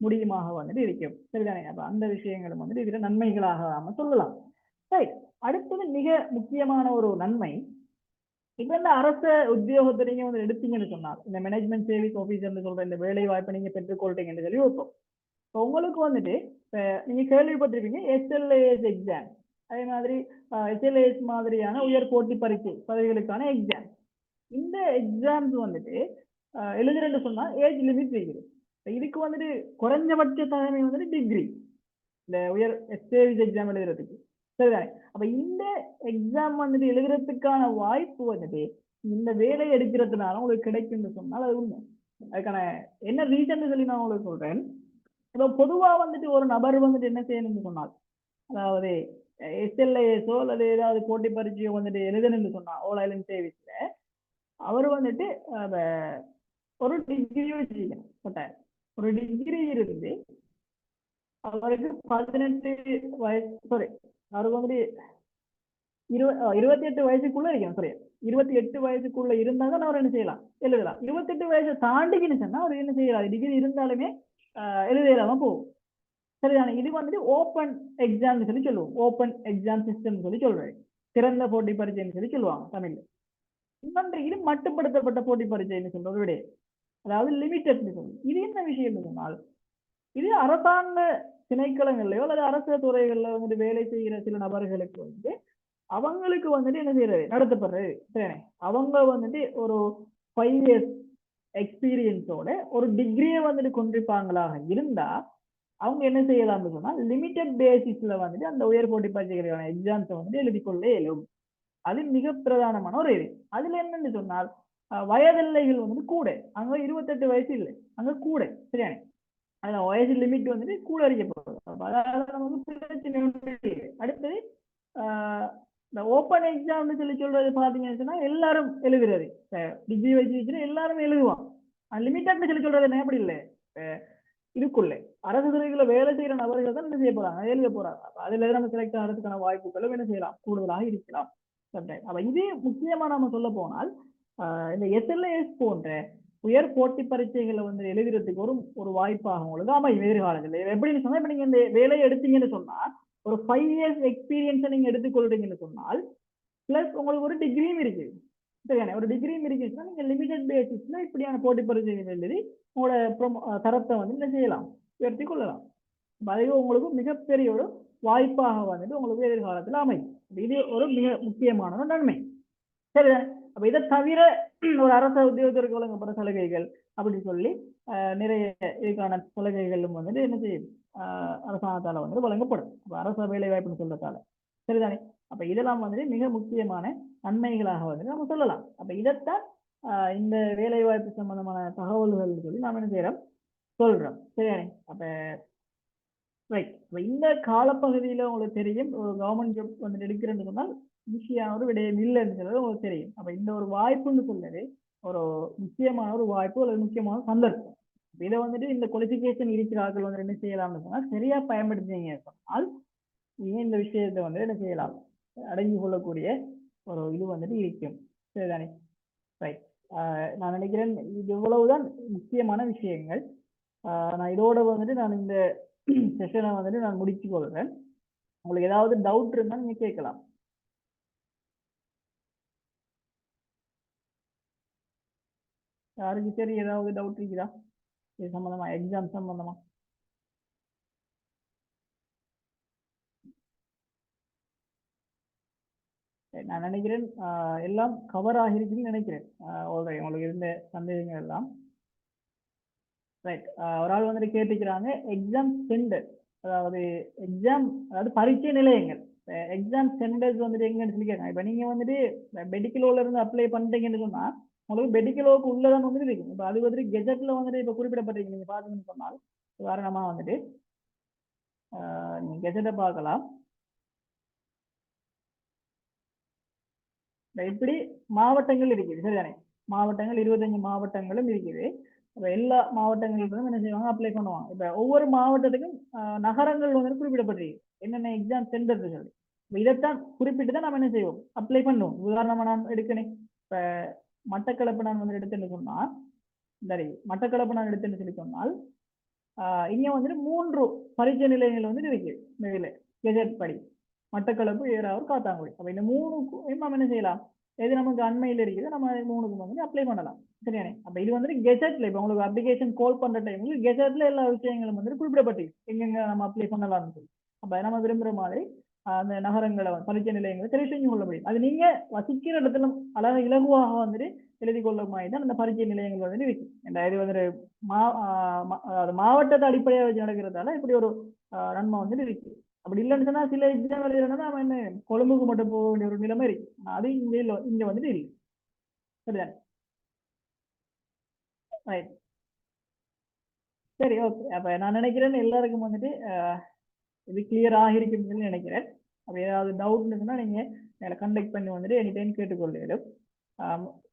முடியுமாக வந்துட்டு இருக்கும். சரிதானே? அப்ப அந்த விஷயங்களும் வந்துட்டு இதுல நன்மைகளாக நாம சொல்லலாம். சரி, அடுத்தது மிக முக்கியமான ஒரு நன்மை, இப்ப இந்த அரச உத்தியோகத்தை நீங்க வந்து எடுத்தீங்கன்னு சொன்னால், இந்த மேனேஜ்மெண்ட் சர்வீஸ் ஆபீசர்னு சொல்ற இந்த வேலை வாய்ப்பை நீங்க பெற்றுக்கொள்றீங்கன்னு சொல்லி வைப்போம். உங்களுக்கு வந்துட்டு நீங்க கேள்விப்பட்டிருப்பீங்க SLAS எக்ஸாம், அதே மாதிரி SLAS மாதிரியான உயர் போட்டி பரீட்சை பதவிகளுக்கான எக்ஸாம். இந்த எக்ஸாம்ஸ் வந்துட்டு எழுதுறேன்னு சொன்னா ஏஜ் லிமிட் இருக்குது. இதுக்கு வந்துட்டு குறைஞ்சபட்ச தலைமை வந்துட்டு டிகிரி, இந்த உயர் சர்வீஸ் எக்ஸாம் எழுதுறதுக்கு. சரிதானே? அப்ப இந்த எக்ஸாம் வந்துட்டு எழுதுறதுக்கான வாய்ப்பு வந்துட்டு இந்த வேலை எடுக்கிறதுனால உங்களுக்கு கிடைக்கும்னு சொன்னால் அது உண்மை. அதுக்கான என்ன ரீசன் சொல்லி நான் உங்களுக்கு சொல்றேன். இப்போ பொதுவா வந்துட்டு ஒரு நபர் வந்துட்டு என்ன செய்யணும்னு சொன்னால், அதாவது SLASஓ அல்லது ஏதாவது போட்டி பரீட்சையோ வந்துட்டு எழுதணும்னு சொன்னா ஓலைலன் சர்வீஸ்ல, அவர் வந்துட்டு ஒரு டிகிரி வச்சுக்கணும். ஒரு டிகிரி இருந்து அவருக்கு 18 வயசு, சாரி அவருக்கு வந்துட்டு 28 வயசுக்குள்ள இருக்கணும். சரி, 28 வயசுக்குள்ள இருந்தா தான் அவர் என்ன செய்யலாம், எழுதலாம். 28 வயசை தாண்டிக்கின்னு சொன்னா அவர் என்ன செய்யலாம், டிகிரி இருந்தாலுமே எழுதலாம போகும். சரிதானே? இது வந்துட்டு ஓப்பன் எக்ஸாம் சொல்லி சொல்லுவோம், ஓப்பன் எக்ஸாம் சிஸ்டம் சொல்லி சொல்றேன், திறந்த போட்டி பரீட்சைன்னு சொல்லி சொல்லுவாங்க தமிழ்ல. இன்னொன்று இது மட்டுப்படுத்தப்பட்ட போட்டி பரீட்சைன்னு சொல்றது விட, அதாவது லிமிட்டட் சொல்லுவோம். இது என்ன விஷயம் சொன்னால், இது அரசாங்க திணைக்களங்கள்லயோ அல்லது அரசு துறைகள்ல வந்துட்டு வேலை செய்கிற சில நபர்களுக்கு வந்து அவங்களுக்கு வந்துட்டு என்ன செய்யறது, நடத்தப்படுறது. சரி, அவங்க வந்துட்டு ஒரு 5 years எக்ஸ்பீரியன்ஸோட ஒரு டிகிரியை வந்துட்டு கொண்டிருப்பாங்களாக இருந்தா அவங்க என்ன செய்யலாம்னு சொன்னா லிமிடெட் பேசிஸ்ல வந்துட்டு அந்த உயர் போட்டி பரீட்சைகளுக்கான எக்ஸாம்ஸை வந்துட்டு எழுதி கொள்ள இயலும். அது மிக பிரதானமான ஒரு இது. அதுல என்னன்னு சொன்னால் வயதெல்லைகள் வந்துட்டு கூட, அங்க 28 வயசு இல்லை, அங்க கூட. சரியானே? அந்த வயசு லிமிட் வந்துட்டு கூட அறியப்படுது. அதாவது நமக்கு பிரச்சனை இல்லை. அடுத்தது இந்த ஓப்பன் எக்ஸாம்னு சொல்லி சொல்றது பாத்தீங்கன்னு சொன்னா எல்லாரும் எழுதுறது, டிகிரி வச்சு எல்லாரும் எழுதுவான். லிமிட்டட்னு சொல்லி சொல்றது என்ன, அப்படி இல்லை, இதுக்குள்ளே அரசு துறைகளை வேலை செய்யற நபர்கள் தான் என்ன செய்ய போறாங்க, எழுத போறாங்க. அதுல நம்ம செலக்ட் ஆகிறதுக்கான வாய்ப்புகளும் என்ன செய்யலாம், கூடுதலாக இருக்கலாம். அப்ப இது முக்கியமா நம்ம சொல்ல போனால் இந்த SLAS போன்ற உயர் போட்டி பரீட்சைகளை வந்து எழுதுறதுக்கு ஒரு வாய்ப்பாக உங்களுக்கு அமையும் எதிர்காலத்தில். எப்படின்னு சொன்னா, இப்ப நீங்க இந்த வேலையை எடுத்தீங்கன்னு சொன்னா ஒரு 5 years எக்ஸ்பீரியன்ஸை நீங்க எடுத்துக்கொள்றீங்கன்னு சொன்னால் பிளஸ் உங்களுக்கு ஒரு டிகிரியும் இருக்கு. சரியான? ஒரு டிகிரியும் இருக்குன்னா நீங்க லிமிடெட் பேசிஸ்ல இப்படியான போட்டி பரீட்சைகள் எழுதி உங்களோட தரத்தை வந்து என்ன செய்யலாம், உயர்த்தி கொள்ளலாம். அது உங்களுக்கு மிகப்பெரிய ஒரு வாய்ப்பாக வந்துட்டு உங்களுக்கு எதிர்காலத்தில் அமையும். இது ஒரு மிக முக்கியமான ஒரு நன்மை. சரி, அப்ப இதை தவிர ஒரு அரசு உத்தியோகத்திற்கு வழங்கப்பட்ட சலுகைகள் அப்படி சொல்லி நிறைய இதுக்கான சலுகைகளும் வந்துட்டு என்ன செய்யும், அரசாங்கத்தால வந்து வழங்கப்படும். அரசு வேலை வாய்ப்புன்னு சொல்றதால. சரிதானே? அப்ப இதெல்லாம் வந்துட்டு மிக முக்கியமான நன்மைகளாக வந்துட்டு நம்ம சொல்லலாம். அப்ப இதைத்தான் இந்த வேலை வாய்ப்பு சம்பந்தமான தகவல்கள் சொல்லி நாம என்ன செய்யறோம், சொல்றோம். சரியானே? அப்ப ரைட், இந்த காலப்பகுதியில உங்களுக்கு தெரியும் ஒரு கவர்மெண்ட் ஜாப் வந்துட்டு எடுக்கிறேன்னு சொன்னால் ஈஸியான ஒரு விடயம் இல்லைன்னு சொல்றது உங்களுக்கு தெரியும். அப்ப இந்த ஒரு வாய்ப்புன்னு சொல்றது ஒரு முக்கியமான ஒரு வாய்ப்பு அல்லது முக்கியமான சந்தர்ப்பம். இதை வந்துட்டு இந்த குவாலிஃபிகேஷன் இருக்கிறார்கள் வந்து என்ன செய்யலாம்னு சொன்னா சரியா பயன்படுத்தினீங்க சொன்னால் நீங்க இந்த விஷயத்தை வந்து என்ன செய்யலாம், அடங்கி கொள்ளக்கூடிய ஒரு இது வந்துட்டு இருக்கும். சரிதானே? ரைட், நான் நினைக்கிறேன் இது இவ்வளவுதான் முக்கியமான விஷயங்கள். நான் இதோட வந்துட்டு நான் இந்த செஷனை வந்துட்டு நான் முடிச்சு கொள்றேன். உங்களுக்கு ஏதாவது டவுட் இருந்தா நீங்க கேட்கலாம். யாருக்கு சரி ஏதாவது டவுட் இருக்குதா இது சம்பந்தமா, எக்ஸாம் சம்பந்தமா? நான் நினைக்கிறேன் எல்லாம் கவர் ஆகிருக்குன்னு நினைக்கிறேன். உங்களுக்கு இருந்த சந்தேகங்கள் எல்லாம் ரைட். ஒரு ஆள் வந்துட்டு கேட்டுக்கிறாங்க எக்ஸாம் சென்டர் அதாவது எக்ஸாம், அதாவது பரீட்சை நிலையங்கள், எக்ஸாம் சென்டர்ஸ் வந்துட்டு எங்கன்னு சொல்லி கேட்காங்க. இப்போ நீங்க வந்துட்டு மெடிக்கலோல இருந்து அப்ளை பண்றீங்கன்னு சொன்னா உங்களுக்கு மெடிக்கலோக்கு உள்ளதான் வந்துட்டு இருக்கு. இப்போ அது வந்துட்டு கெஜெட்ல வந்துட்டு இப்போ குறிப்பிடப்பட்டிருக்கு. நீங்க பாத்தீங்கன்னு சொன்னால் உதாரணமா வந்துட்டு நீங்க கெஜெட்டை பார்க்கலாம். இப்படி மாவட்டங்கள் இருக்குது, சரிதானே? மாவட்டங்கள் 25 மாவட்டங்களும் இருக்குது. இப்போ எல்லா மாவட்டங்களுக்கும் என்ன செய்வாங்க, அப்ளை பண்ணுவாங்க. இப்போ ஒவ்வொரு மாவட்டத்துக்கும் நகரங்கள் வந்து குறிப்பிடப்பட்டிருக்கு, என்னென்ன எக்ஸாம் சென்டர் சொல்லி. இப்போ இதைத்தான் குறிப்பிட்டு தான் நம்ம என்ன செய்வோம், அப்ளை பண்ணுவோம். உதாரணமா நான் எடுக்கணும், இப்போ மட்டக்களப்பு நான் வந்து எடுத்துன்னு சொன்னா, சரி மட்டக்களப்பு நான் எடுத்துன்னு சொல்லி சொன்னால் இங்க வந்துட்டு 3 பரீட்சை நிலையங்கள் வந்துட்டு இருக்கு மேல கெஜெட் படி. மட்டக்களப்பு, ஏறாவூர், காத்தாங்குடி. அப்ப இந்த 3க்கும் நம்ம என்ன செய்யலாம், எது நமக்கு அண்மையில் இருக்குது நம்ம 3க்கும் வந்து அப்ளை பண்ணலாம், சரியானே? அப்ப இது வந்துட்டு கெஜெட்ல இப்ப உங்களுக்கு அப்ளிகேஷன் கால் பண்ற டைம்ல கெஜெட்ல எல்லா விஷயங்களும் வந்து குறிப்பிடப்பட்டிருக்கு, எங்கெங்க நம்ம அப்ளை பண்ணலாம்னு சொல்லி. அப்ப நம்ம விரும்புற மாதிரி அந்த நகரங்களை பரீட்சை நிலையங்களை தெரிவு செஞ்சு கொள்ள முடியும். அது நீங்க வசிக்கிற இடத்துல அழகாக இலகுவாக வந்துட்டு எழுதி கொள்ள மாதிரி தான் அந்த பரீட்சை நிலையங்கள் வந்துட்டு இருக்கு. இது வந்து மாவட்டத்தை அடிப்படையாக வச்சு நடக்கிறதால இப்படி ஒரு நன்மை வந்துட்டு இருக்கு. அப்படி இல்லைன்னு சொன்னா சில எக்ஸாம் எழுதுறதுனா நம்ம என்ன கொழும்புக்கு மட்டும் போக வேண்டிய ஒரு நிலைமை இருக்கு. அது இங்க வந்துட்டு இல்லை, சரிதானே? ரைட், சரி, ஓகே. அப்ப நான் நினைக்கிறேன் எல்லாருக்கும் வந்துட்டு இது கிளியர் ஆகிருக்குன்னு சொல்லி நினைக்கிறேன். அப்ப ஏதாவது டவுட் இருந்துச்சுன்னா நீங்க கண்டக்ட் பண்ணி வந்துட்டு எனி டைம் கேட்டுக்கொள்ளும்,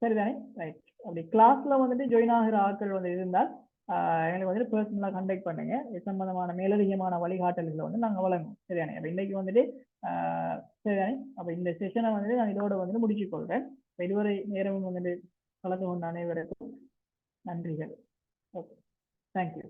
சரிதானே? ரைட். அப்படி கிளாஸ்ல வந்துட்டு ஜாயின் ஆகிற ஆட்கள் வந்து இருந்தால் எனக்கு வந்துட்டு பர்சனலாக கண்டக்ட் பண்ணுங்க. இது சம்பந்தமான மேலதிகமான வழிகாட்டல்களை வந்து நாங்கள் வழங்குவோம், சரிதானே? அப்போ இன்னைக்கு வந்துட்டு சரிதானே? அப்போ இந்த செஷனை வந்துட்டு நான் இதோட வந்துட்டு முடிச்சுக் கொள்றேன். இதுவரை நேரமும் வந்துட்டு கலந்து கொண்ட அனைவருக்கும் நன்றிகள். Okay, thank you.